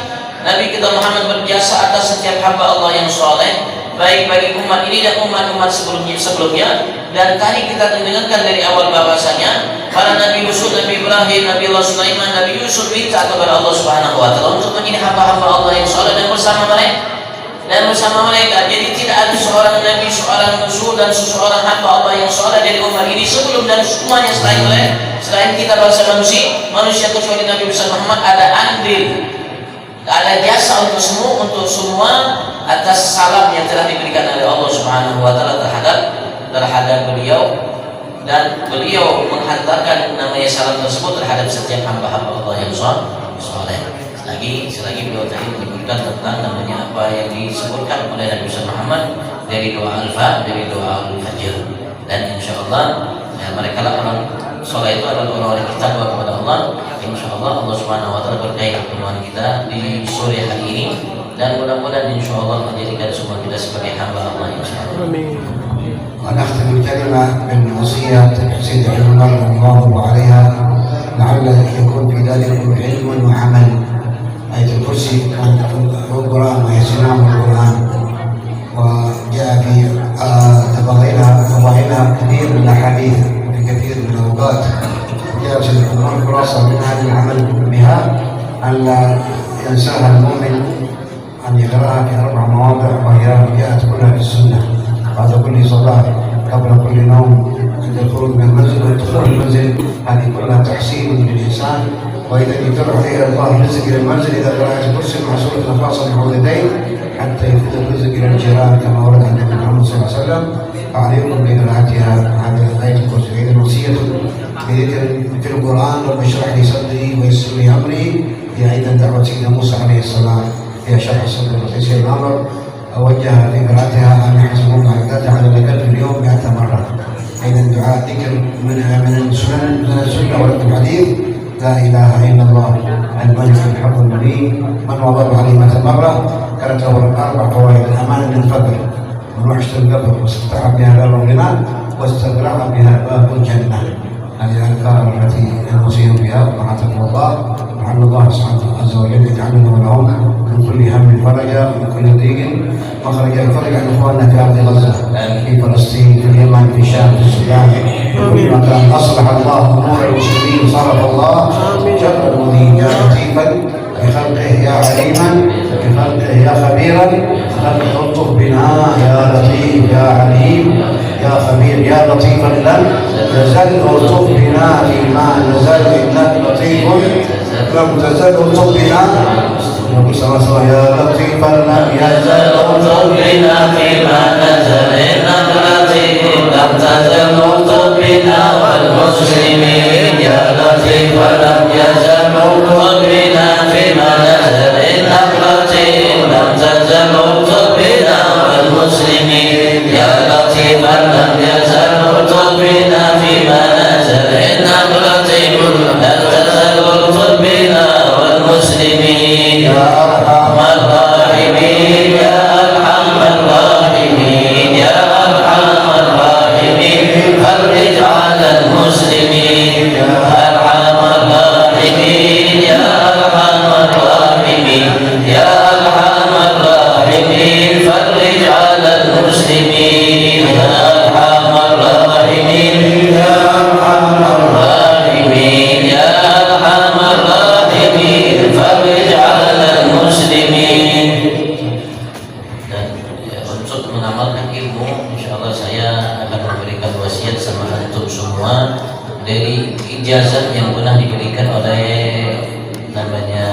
Nabi kita Muhammad berjasa atas setiap hamba Allah yang saleh, baik bagi umat ini dan umat-umat sebelumnya. Dan tadi kita dengarkan dari awal bahwasanya para Nabi Yusuf, Nabi Ibrahim, Nabi Allah Sulaiman, Nabi Yusuf minta kepada Allah Subhanahu wa taala untuk menjadi hamba-hamba Allah yang saleh dan bersama mereka. Jadi tidak ada seorang nabi, seorang rasul dan seseorang hamba Allah yang saleh dari umat ini sebelum dan semuanya selain kita bangsa manusia kecuali Nabi besar Muhammad ada andil, ada jasa untuk semua atas salam yang telah diberikan oleh Allah Subhanahu wa taala terhadap beliau, dan beliau menghantarkan namanya salam tersebut terhadap setiap hamba-hamba Allah yang saleh. Selagi beliau tadi menyebutkan tentang namanya apa yang disebutkan oleh Nabi Muhammad dari doa al-fajr, dan insyaallah mereka lah orang saleh itu adalah orang-orang yang bertakwa kepada Allah. Insyaallah Allah Subhanahu wa taala berkahi pertemuan kita di sore hari ini, dan mudah-mudahan insyaallah menjadikan semua kita sebagai hamba Allah insyaallah. Amin. ونختم الكلمة بالوصية سيد عمر رضي الله عليها لعل يكون في ذلك علم وعمل. آية الكرسي والقرآن ويسنام القرآن، وجاء في فضائلها كثير من الأحاديث وفي كثير من الأوقات. جاء سيد عمر خلاصة من هذا العمل بها أن لا ينساها المؤمن، أن يقرأها في 4 مواضع، وهي جاءت كلها في السنة بعد كل صلاة، قبل كل نوم، عند الخروج من المنزل والدخول المنزل. هذه كلها تحسين للإنسان، وإذا يتبع عليها الله رزق إلى المنزل إذا قرأت الكرسي مع سورة الإخلاص المعوذتين حتى يفيد الرزق إلى الجيران كما ورد عن النبي محمد صلى الله عليه وسلم. فعليكم بقراءتها هذه آية الكرسي. إذا وصية بذكر في القرآن رب اشرح لي صدري ويسر لي أمري، هي أيضا دعوة سيدنا موسى عليه السلام في شرح الصدر وتيسير الأمر. أوجه في قراءتها أن يحسبون على ذات على الأقل في اليوم 100 مرة. أيضا دعاء ذكر من السنة ورد الحديث لا إله إلا الله الملك الحق المبين، من وضع عليه 100 مرة كانت له 4 فوائد: الأمان من الفقر، ووحشة القبر، واستفتح بها باب الغنى، واستبرع بها باب الجنة. هذه الأذكار التي نوصيهم بها ونعتقد الله، وعلى الله سبحانه عز وجل يجعلنا ولهم من كل هم فرجا، ومن كل ضيق مخرجا. فرج عن إخواننا في أرض غزة، في فلسطين، في اليمن، في الشام، في السودان، في كل مكان. أصلح الله أمور المسلمين، صرف الله شر المؤذين. يا لطيفا بخلقه يا عليما بخلقه يا خبيرا، خلق الطف بنا يا لطيف يا عليم يا خبير. يا لطيفا لم تزل الطف بنا فيما نزل إنك لطيف لم تزل الطف بنا. نقول سوا يا لطيفا لم يزل الطف بنا فيما نزل إنك لطيف لم تزل الطف بنا والمسلمين. يا لطيفا لم يزل الطف بنا فيما نزل إنك لطيف لم تزل الطف بنا والمسلمين. يا لطيفا لم يزل الطف بنا فيما نزل إنك لطيف لم تزل الطف بنا والمسلمين. يا أرحم الراحمين يا أرحم الراحمين يا أرحم الراحمين فرج على المسلمين. يا أرحم الراحمين يا أرحم الراحمين يا أرحم الراحمين فرج على المسلمين. يا أرحم الراحمين يا أرحم الراحمين يا أرحم الراحمين فرج على المسلمين. Dan untuk mengamalkan ilmu, insyaallah saya akan memberikan wasiat sama antum semua dari ijazah yang pernah diberikan oleh namanya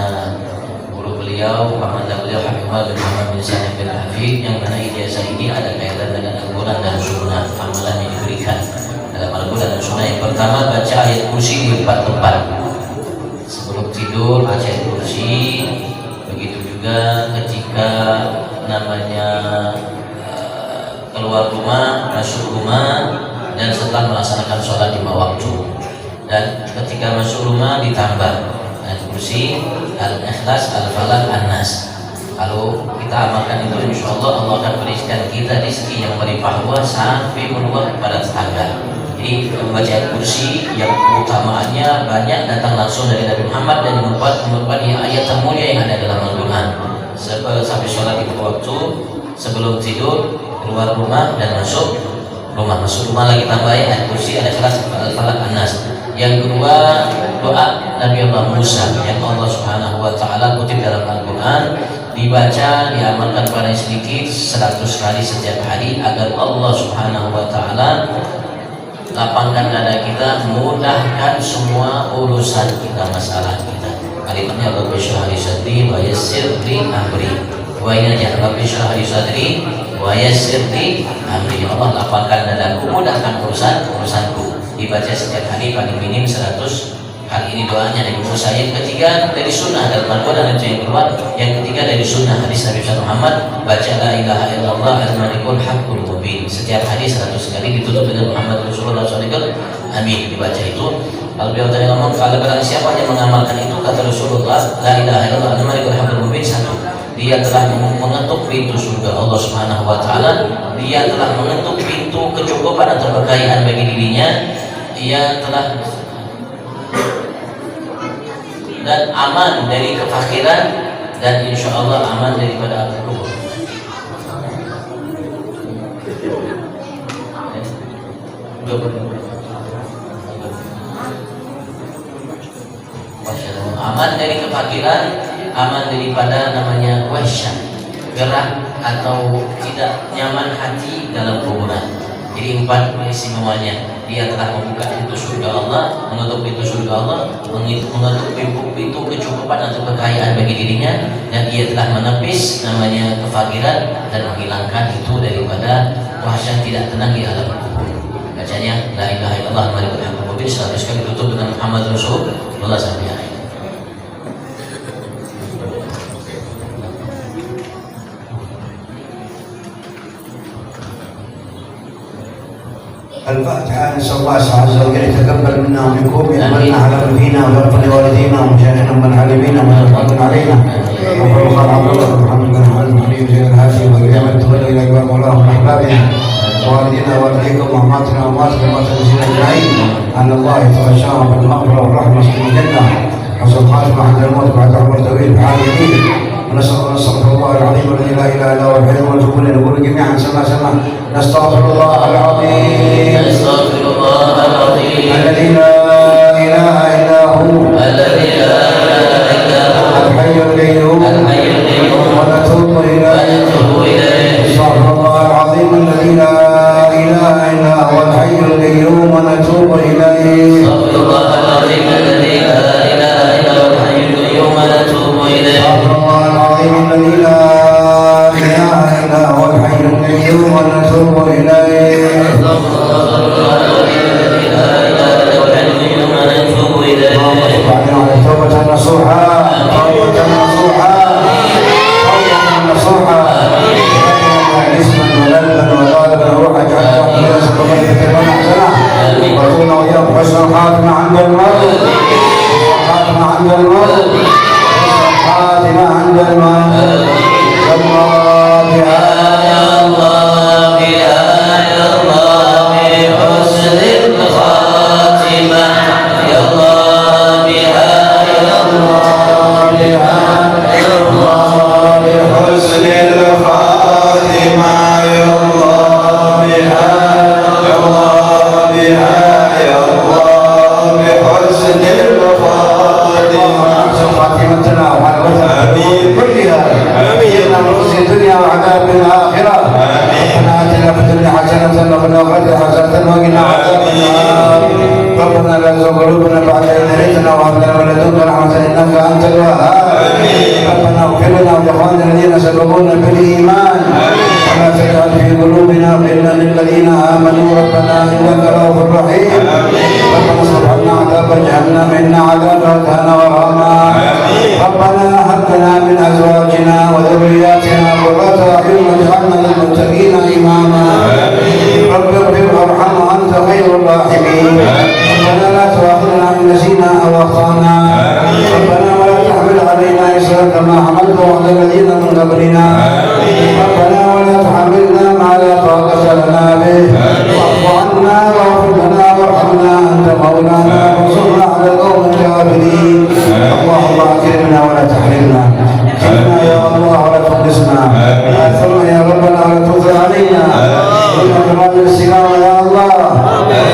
guru beliau beliau, pamandah beliau Habibullah bin Muhammad bin Salim bin Hafid, yang mana ijazah ini ada kaitan dengan Al-Quran dan Sunnah. Amalan yang diberikan dalam Al-Quran dan Sunnah, yang pertama baca ayat kursi di 4 tempat sebelum tidur, baca ayat kursi. Begitu juga ketika namanya keluar rumah, masuk rumah, dan setelah melaksanakan sholat 5 waktu. Dan ketika masuk rumah ditambah ayat kursi, Al-Ikhlas, Al-Falaq, An-Nas. Kalau kita amalkan itu, insya Allah Allah akan berikan kita rezeki yang berlimpah ruah sampai meluap kepada tetangga. Jadi membaca ayat kursi yang keutamaannya banyak, datang langsung dari Nabi Muhammad dan merupakan ayat termulia yang ada dalam Al-Quran. Sampai sholat 5 waktu, sebelum tidur, keluar rumah, dan masuk rumah. Masuk rumah lagi tambah ayat kursi, Al-Ikhlas, Al-Falaq, An-Nas. Yang kedua, doa Nabi Allah Musa yang Allah Subhanahu wa taala kutip dalam Al-Qur'an, dibaca, diamalkan paling sedikit 100 kali setiap hari, agar Allah Subhanahu wa taala lapangkan dada kita, mudahkan semua urusan kita, masalah kita. Kalimatnya Rabbi shrah li sadri wa yassir li amri. Wa ini aja, Rabbi shrah li sadri wa yassir li amri. Allah lapangkan dadaku, mudahkan urusanku. Dibaca setiap hari paling minim 100 kali. Ini doanya dari Musa. Yang ketiga dari sunnah dalam Al-Quran, itu yang kedua. Yang ketiga dari sunnah hadis Nabi Muhammad, baca la ilaha illallah al-malikul haqqul mubin setiap hari 100 kali, ditutup dengan Muhammad Rasulullah SAW. Amin. Dibaca itu. Kalau beliau tadi ngomong, kalau barang siapa yang mengamalkan itu, kata Rasulullah, la ilaha illallah al-malikul haqqul mubin, satu, dia telah mengetuk pintu surga Allah Subhanahu wa taala. Dia telah mengetuk pintu kecukupan atau kekayaan bagi dirinya. Dia telah dan aman dari kefakiran, dan insya Allah aman daripada api kubur. Aman dari kefakiran, aman daripada namanya wasyah, gerah atau tidak nyaman hati dalam kuburan. Jadi 4 istimewanya. Dia telah membuka pintu surga Allah, menutup pintu surga Allah, menutup pintu kecukupan atau kekayaan bagi dirinya, dan dia telah menepis namanya kefakiran dan menghilangkan itu daripada wahsyat tidak tenang di alam kubur. Bacanya la ilaha illallah malikul haqqul mubin 100 kali, tutup dengan Muhammad Rasulullah sampai akhir. الفاتحة. نسأل الله عز وجل يتقبل منا ومنكم، يقبلنا على ما فينا ويغفر لوالدينا ومشايخنا والعالمين ويرحمنا علينا. وقال الله عبد الله محمد بن محمد علي زين الهاشمي والقيامة تولى إلى جوار مولاهم وأحبابنا والدينا والديكم وأمهاتنا وأمهاتكم وأمهاتنا أجمعين، أن الله يتغشاهم بالمغفرة والرحمة في الجنة، حسن خاتمة عند الموت بعد عمر طويل بحال يمين. ونستغفر الله العظيم الذي لا اله الا هو الحي ونتوب اليه. نقول جميعا سمع نستغفر الله العظيم الذي لا اله الا هو الحي القيوم ونتوب اليه. استغفر الله العظيم الذي لا اله الا هو الحي القيوم ونتوب اليه. استغفر الله العظيم الذي لا اله الا هو الحي القيوم ونتوب اليه. الذي لا إله إلا هو الحي القيوم ونتوب إليه. توبة نصوحا توبة نصوحا توبة نصوحا اسما وقلبا وغالبا وروحا اجعل ربنا سبحانه وتعالى حسنا وكن وإياكم حسن الخاتمة عند الموت، الخاتمة عند الموت، الخاتمة عند الموت. الله بها يا الله بها يا الله بحسن الخاتمة يا الله بها يا الله بها يا الله بحسن الخاتمة يا الله بها يا الله بها يا الله بحسن الخاتمة. خاتمتنا وعلى وجه كلها آمين. من خزي الدنيا وعذاب الآخرة. ربنا آتنا في الدنيا حسنة وفي الآخرة حسنة وقنا عذاب النار. ربنا لا تزغ قلوبنا بعد إذ هديتنا وهب لنا من لدنك رحمة إنك أنت الوهاب ربنا اغفر لنا ولإخواننا الذين سبقونا بالإيمان ولا تجعل في قلوبنا غلا للذين آمنوا ربنا إنك رؤوف رحيم ربنا اصرف عنا عذاب جهنم إن عذابها كان غراما ربنا هب لنا من أزواجنا وذرياتنا قرة أعين واجعلنا للمتقين إماما رب اغفر وارحم وأنت خير الراحمين ربنا لا تؤاخذنا إن نسينا أو أخطأنا ربنا ولا تحمل علينا إصرا كما حملته على الذين من قبلنا ربنا ولا تحملنا ما لا طاقة لنا به واعف عنا واغفر لنا وارحمنا أنت مولانا وانصرنا على القوم الكافرين اللهم أكرمنا ولا تحرمنا كرمنا يا الله ولا تخلصنا آثرنا يا ربنا ولا تؤثر علينا إنك راضي الاستقامة يا الله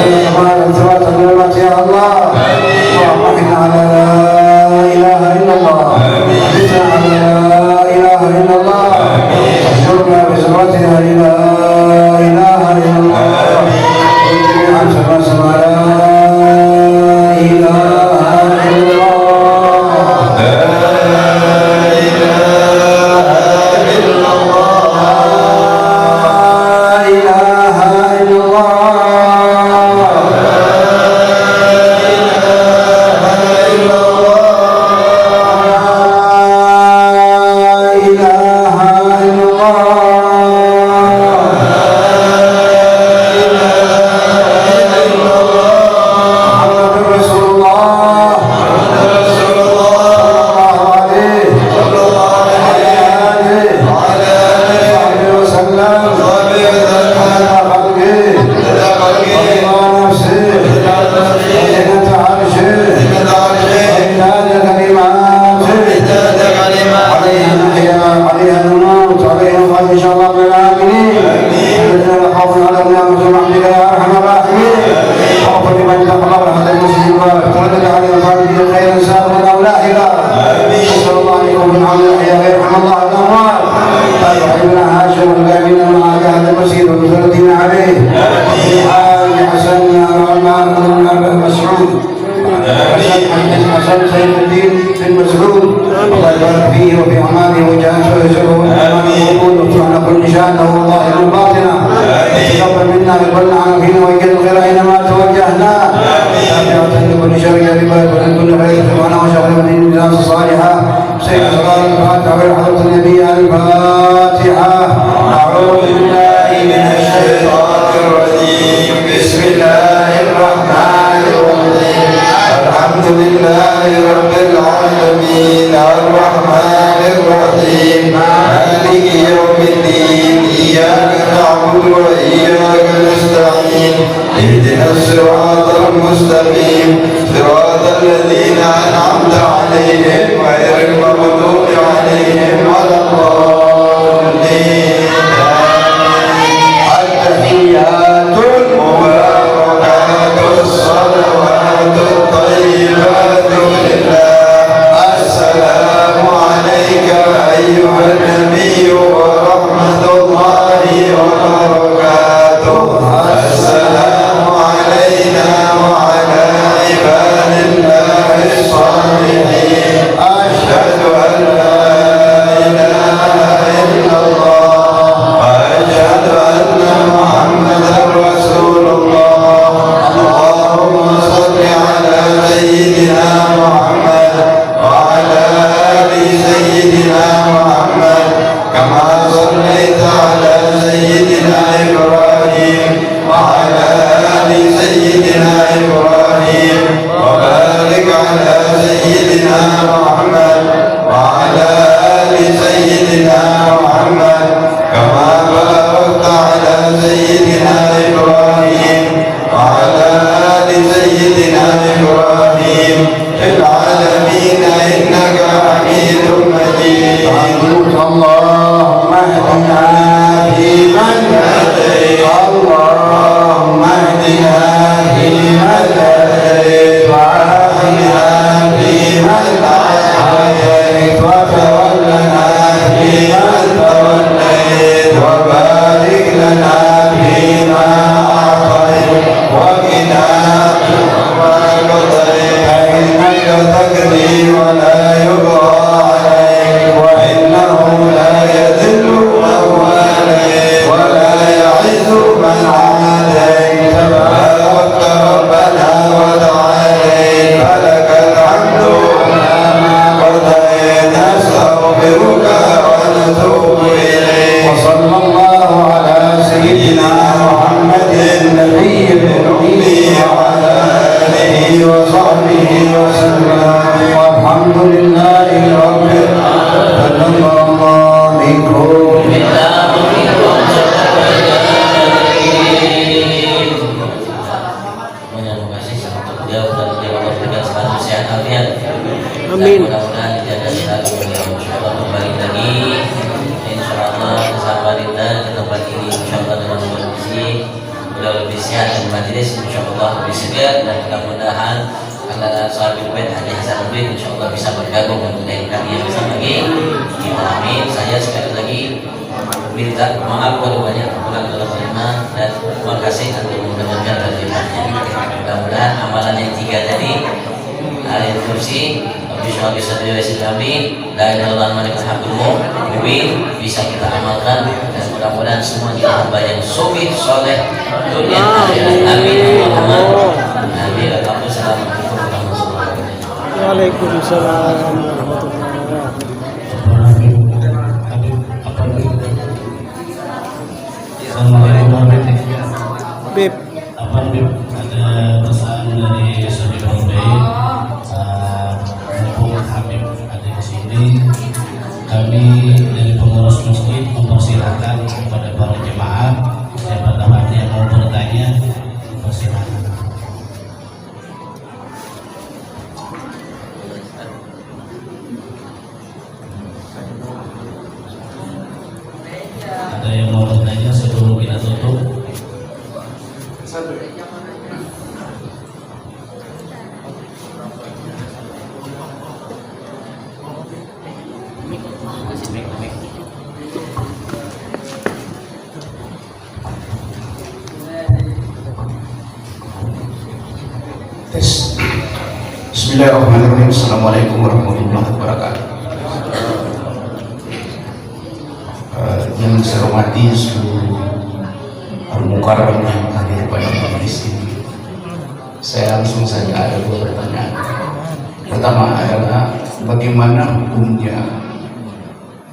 إنك راضي الثبات النعمة يا الله اللهم احنا على لا إله إلا الله احنا على لا إله إلا الله احشرنا بزمرتها إلى لا إله إلا الله وجميعا سما لا إله إلا الله Alhamdulillahi rabbil alamin. Minkum Amin. Mudah-mudahan dijaga selalu beliau. Insyaallah kembali lagi. Insyaallah bersama kita di tempat ini. Insyaallah dengan kondisi beliau lebih sehat dan majelis insyaallah lebih segar dan mudah-mudahan anda sahabat bait Haji Hasan Bait insyaallah bisa bergabung dengan kami yang bisa lagi. Kita amin. Saya sekali lagi minta maaf kalau banyak kurang dalam iman dan terima kasih atas mendengarkan terjemahannya. Mudah-mudahan amalan yang 3 tadi ayat kursi bisa Islami dan dalam mereka hakmu bisa kita amalkan dan mudah-mudahan semua kita hamba yang soleh dunia akhirat. Amin. Amin. Assalamualaikum warahmatullahi wabarakatuh. Waalaikumsalam warahmatullahi wabarakatuh. Beb, ada pesan dari Saudara Bombay, Bapak Habib ada di sini. Kami dari pengurus masjid mempersilahkan kepada para jemaah siapa tahu yang mau bertanya, persilahkan. Ada yang mau bertanya sebelum kita tutup? Bismillahirrahmanirrahim. Assalamualaikum warahmatullahi wabarakatuh. Yang saya hormati seluruh al-mukarram yang hadir pada majelis ini, saya langsung saja ada 2 pertanyaan. Pertama adalah bagaimana hukumnya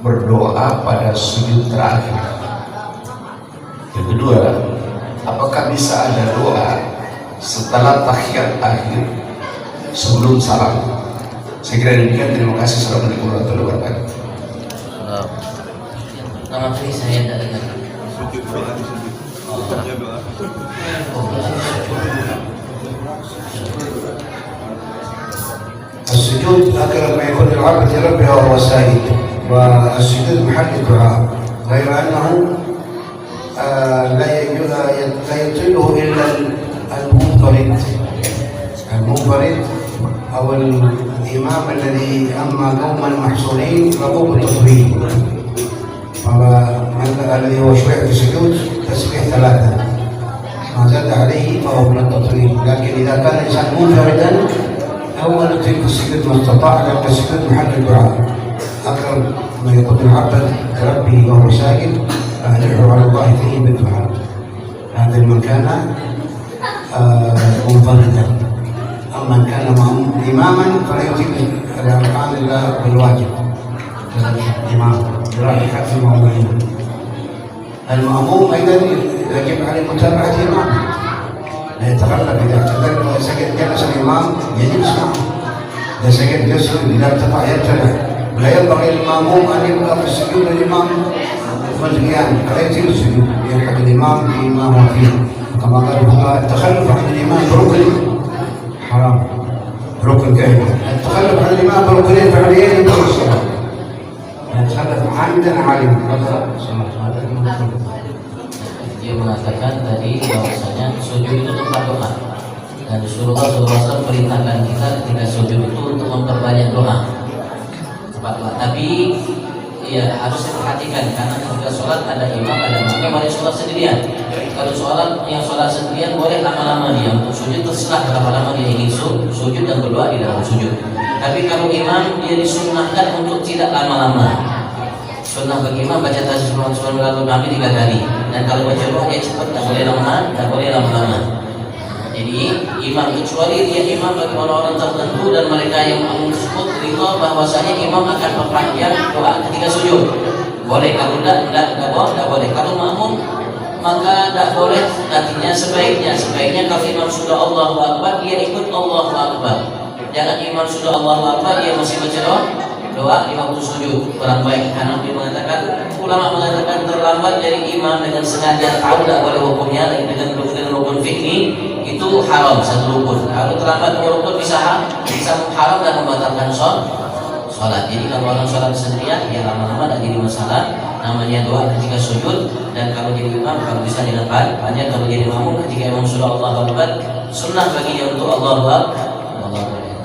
berdoa pada sujud terakhir? Yang kedua, apakah bisa ada doa setelah tahiyat akhir sebelum salam? Saya kira demikian. Terima kasih. Assalamualaikum warahmatullahi wabarakatuh. Nama kali saya tidak dengar. السجود أقرب ما يكون العبد لربه وهو ساجد، والسجود محل الدعاء، غير أنه لا يطيله إلا المنفرد أو الإمام الذي أما قوما محصورين فقوم التطويل، الذي هو شوية في السجود تسبيح 3 ما زاد عليه فهو من التطويل. لكن إذا كان الإنسان منفردا هو يطيل في السجود ما استطاع، لأن السجود محل الدعاء، أقرب ما يكون العبد لربه وهو ساجد فألحوا على الله فيه بالدعاء. هذا من كان منفردا. أما إن كان إماما فلا يطيل الأركان إلا بالواجب. الإمام يراعي حق المأمومين. المأموم أيضا يجب عليه متابعة الإمام، لا يتخلف. إذا اعتدل وسجد جلس الإمام يجلس معه، إذا سجد يسجد، إذا ارتفع يرتفع. لا ينبغي للمأموم أن يبقى في السجود الإمام والقيام، فلا يطيل السجود يلحق الإمام فيما هو فيه. كما قال الفقهاء التخلف عن الإمام بركن حرام، ركن كامل. التخلف عن الإمام بركنين فعليين يبطل الصلاة. يتخلف عمدا عالما. Dia mengatakan tadi bahwasanya sujud itu tempat doa dan Rasulullah perintahkan kita ketika sujud itu untuk memperbanyak doa. Tapi ya harus diperhatikan karena ketika sholat ada imam, ada makmum, ada sholat sendirian. Kalau yang sholat sendirian boleh lama-lama dia untuk sujud, terserah berapa lama dia ingin sujud dan berdoa di dalam sujud. Tapi kalau imam dia disunnahkan untuk tidak lama-lama. Sunnah bagi imam baca tasbih subhanallah Nabi 3 kali, dan kalau baca doa dia cepat, tak boleh lama-lama. Jadi imam, kecuali dia imam bagi orang-orang tertentu dan mereka yang makmum tersebut rida bahwasanya imam akan memperpanjang doa ketika sujud. Boleh, kalau tidak boleh. Kalau makmum maka tidak boleh. Artinya sebaiknya kalau imam sudah Allahu Akbar dia ikut Allahu Akbar. Jangan imam sudah Allahu Akbar dia masih baca doa di waktu sujud, kurang baik. Karena dia mengatakan, ulama mengatakan terlambat dari imam dengan sengaja tahu tidak boleh hukumnya dengan rukun fikih itu haram satu rukun. Kalau terlambat rukun bisa haram dan membatalkan sholat. Jadi kalau orang sholat sendirian ya lama-lama tidak jadi masalah. Namanya doa ketika sujud, dan kalau jadi imam kalau bisa dengan panjang. Kalau jadi makmum ketika imam sudah Allahu Akbar, sunnah baginya untuk Allahu Akbar.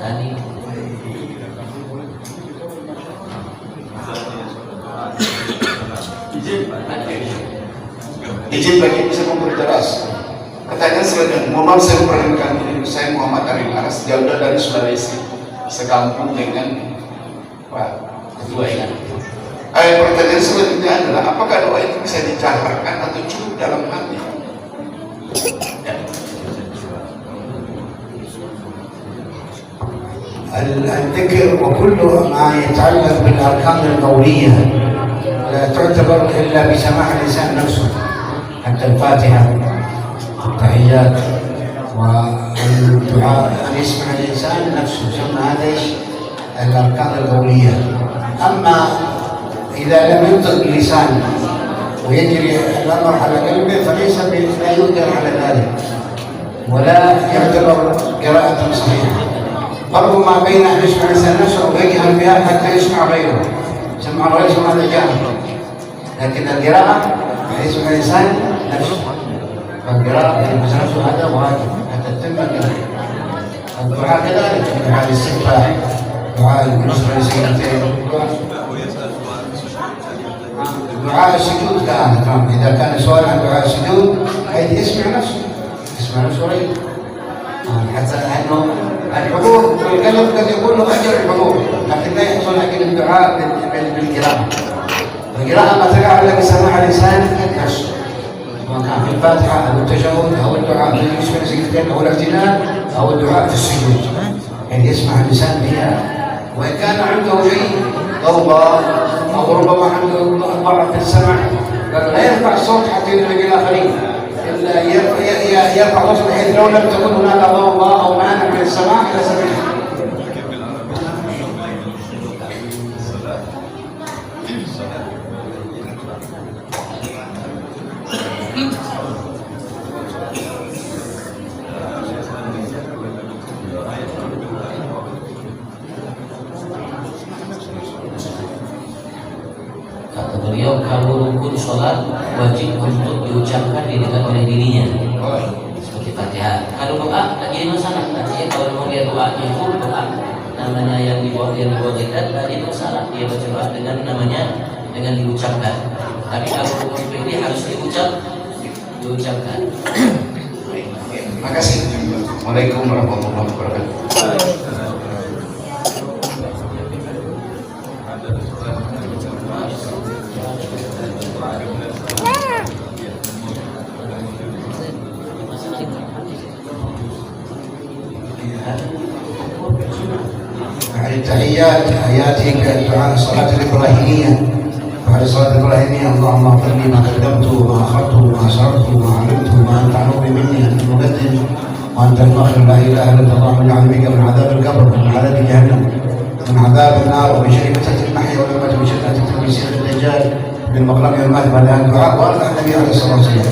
Tadi izin bagi bisa memberi teras. Katanya sebenarnya, mohon maaf saya memperkenalkan diri saya Muhammad Arif Aras, jauh dari Sulawesi, sekampung dengan Pak Ketua ini. Pertanyaan selanjutnya adalah, apakah doa itu bisa dicaharkan atau cukup dalam hati? Ya. الذكر وكل ما يتعلق بالأركان القولية لا تعتبر إلا بسماع الإنسان نفسه، حتى الفاتحة التحيات والدعاء أن يسمع الإنسان نفسه، ثم هذا إيش الأركان القولية. أما إذا لم ينطق اللسان ويجري الأمر على قلبه فليس لا يقدر على ذلك ولا يعتبر قراءة صحيحة. فرق ما بين أن يسمع الإنسان نفسه ويجهر بها حتى يسمع غيره، سمع الرئيس هذا جاهل، لكن القراءة يسمع الإنسان نفسه، فالقراءة يسمع نفسه هذا واجب حتى تتم القراءة. الدعاء كذلك، دعاء الاستفتاح، دعاء النصر لسيدتين، دعاء السجود كان إذا كان سؤال عن دعاء السجود حيث يسمع نفسه غيره، حتى أنه الحضور بالقلب قد يكون له أجر الحضور، لكن لا يحصل أجر الدعاء بالقراءة. القراءة ما تقع إلا بسماع الإنسان نفسه، سواء كان في الفاتحة أو التشهد أو الدعاء في الجلوس سجدتين أو الاعتدال أو الدعاء في السجود، يعني يسمع الإنسان بها. وإن كان عنده شيء ضوضاء أو ربما عنده ضعف في السمع لا يرفع الصوت حتى يدرك الآخرين، إلا يرفع الصوت بحيث لو لم تكن هناك ضوضاء أو مانع من السماع لسمعه. kata beliau, kalau rukun sholat wajib untuk diucapkan didengar oleh dirinya, seperti Fatihah. Kalau doa tak jadi masalah. Artinya kalau memang dia doa itu doa namanya yang dibawa dekat, tak jadi masalah. Dia baca doa dengan namanya dengan diucapkan. Tapi kalau rukun ini harus diucapkan. Terima kasih. Assalamualaikum warahmatullahi wabarakatuh. التحيات آياتي كدعاء الصلاة الإبراهيمية. بعد الصلاة الإبراهيمية اللهم اغفر لي ما قدمت وما أخرت وما أسررت وما علمت وما أنت أعلم مني، أنت المقدم وأنت المؤخر، لا إله إلا أنت، اللهم اجعل بك من عذاب القبر ومن عذاب جهنم ومن عذاب النار ومن شر فتنة المحيا والممات ومن شر تمثيل الدجال بالمقام والمات. بعد هذا الدعاء وارد عن النبي عليه الصلاة والسلام.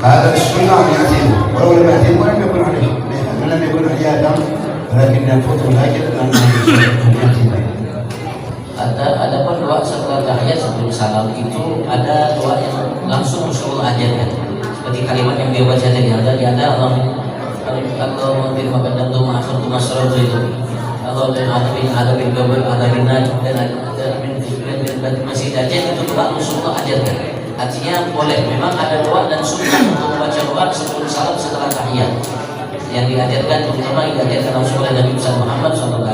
هذا السنة أن يأتيه، ولو لم يأتيه ولم يكن عليه، لم يكن حياة ولكن يفوته الأجر لأنه يأتي. Ada pun doa setelah tahiyat sebelum salam itu ada doa yang langsung Rasulullah ajarkan, seperti kalimat yang dia baca tadi. Ada Allah mungkin makan dan tuh masuk tuh masalah itu Allah dan adabin gabel adabin naj dan adabin masih aja itu doa Rasulullah ajarkan. Artinya boleh, memang ada doa dan sunnah untuk membaca doa sebelum salam setelah tahiyat yang diajarkan, terutama yang diajarkan Rasulullah Nabi Muhammad SAW.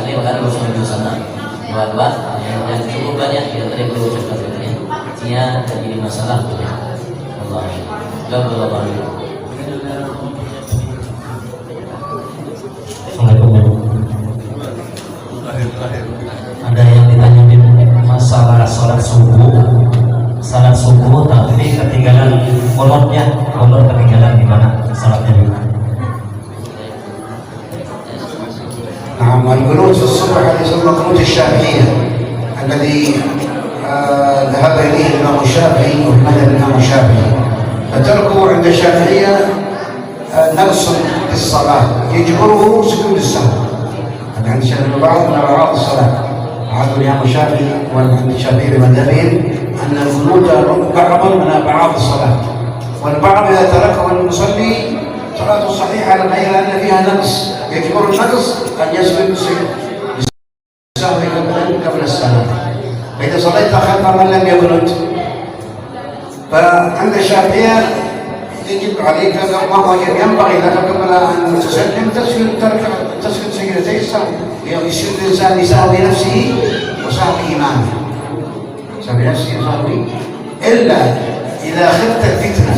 Doa-doa yang cukup banyak yang tadi beliau ucapkan tadi, artinya tidak jadi masalah. Allah ada yang ditanya masalah sholat subuh tapi ketinggalan kolor ketinggalan di mana sholatnya? نعم نعم. والقنوت في الصبح هذا يسمى قنوت الشافعية الذي ذهب إليه الإمام الشافعي ومذهب الإمام الشافعي، فتركه عند الشافعية نقص في الصلاة يجبره سجود السهو. عند الشافعي بعض من أعراض الصلاة، عاد الإمام الشافعي وعند الشافعي بمذهبهم أن القنوت بعض من أعراض الصلاة، والبعض إذا تركه المصلي صلاته صحيحة على غير أن فيها نقص، يجبر النقص أن يسجد السهو قبل الصلاة. فإذا صليت خلف من لم يقنت، فعند الشافعية يجب عليك ينبغي لك قبل أن تسلم تسجد سجدتي السهو، يسجد الإنسان لسهو نفسه وسهو إمامه، سهو نفسه وسهو، إلا إذا خفت الفتنة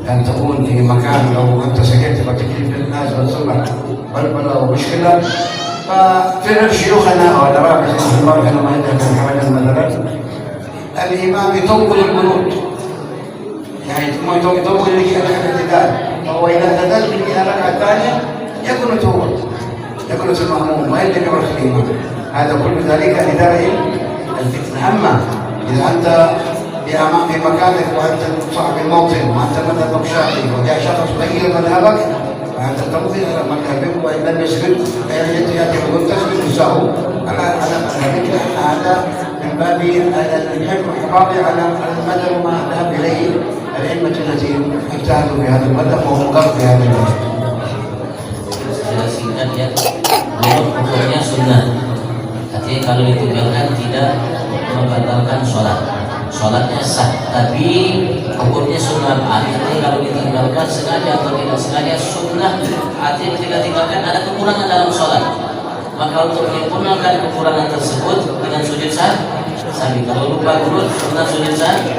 أن تكون في مكان لو أنت سجدت فتكلف الناس وتصلح بلبلة ومشكلة، ففعل شيوخنا وعلماء الله كانوا ما يدركون حمدا مثلا الإمام يطول القنوت، يعني يطول لك الاعتدال، فهو إذا اعتدل من الركعة الثانية يقنت هو، يقنت المأموم وإلا يقنت الإمام. هذا كل ذلك لدرء الفتنة. أما إذا أنت في مكانك وأنت صاحب الموطن وأنت مذهبك شافعي وجاء شخص غير مذهبك فأنت تمضي على مذهبك، وإن لم يسجد فيأتي يقول تسجد السهو على مذهبك. هذا من باب الحفاظ على المذهب ما ذهب إليه الأئمة التي اجتهدوا في هذا المذهب وهم قرب في هذا المذهب. Secara singkat ya, menurut hukumnya sunnah. Artinya kalau ditinggalkan tidak membatalkan sholat, sholatnya sah. Tapi hukumnya sunnah. Artinya kalau ditinggalkan sengaja atau tidak sengaja sunnah. Artinya ketika tinggalkan ada kekurangan dalam sholat, maka untuk menyempurnakan kekurangan tersebut dengan sujud sahwi. Kalau lupa kunut sunnah sujud sahwi.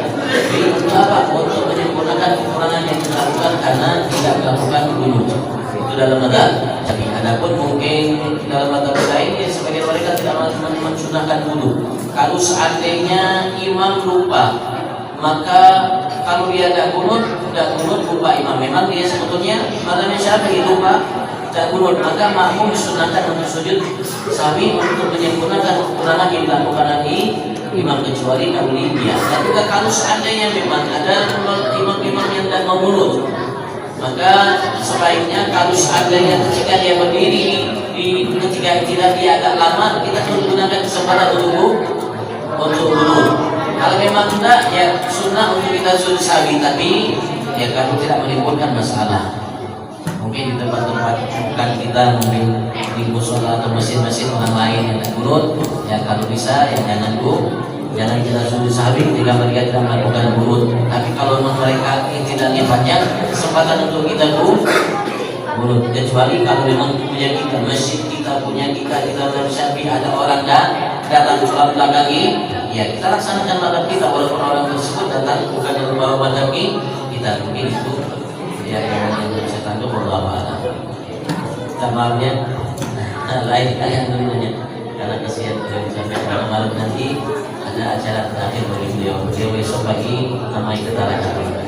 Untuk apa? Untuk menyempurnakan kekurangan yang dilakukan karena tidak melakukan kunut. Itu dalam mazhab. Tapi adapun mungkin dalam mazhab lain ya, sebagian mereka tidak mensunahkan wudu. Kalau seandainya imam lupa, maka kalau dia ada kunut lupa imam. Memang dia sebetulnya mazhabnya Syafi'i lupa dan kunut, maka makmum disunahkan untuk sujud sahwi untuk menyempurnakan kekurangan yang dilakukan imam, kecuali kalau dia. Dan juga kalau seandainya memang ada imam-imam yang tidak mau kunut, maka sebaiknya kalau seandainya ketika dia berdiri ketika tidak dia agak lama, kita menggunakan kesempatan untuk kunut. Kalau memang tidak, ya sunnah untuk kita sujud sahwi, tapi ya kalau tidak menimbulkan masalah. Mungkin di tempat-tempat bukan kita, mungkin di musola atau masjid-masjid orang lain yang kunut, ya kalau bisa ya jangan kita sujud sahwi ketika mereka tidak melakukan kunut. Tapi kalau memang mereka tidaknya banyak kesempatan untuk kita kunut, kecuali kalau memang punya kita masjid punya kita Syafi'i ada orang datang sholat belakang ini, ya kita laksanakan madhab kita walaupun orang tersebut datang bukan dari bawah madhab kita. Mungkin itu ya yang bisa tanggung Allah. Kita maafnya lain kali yang dulunya karena kesian sampai pada malam nanti ada acara terakhir bagi beliau besok pagi namanya kita lakukan.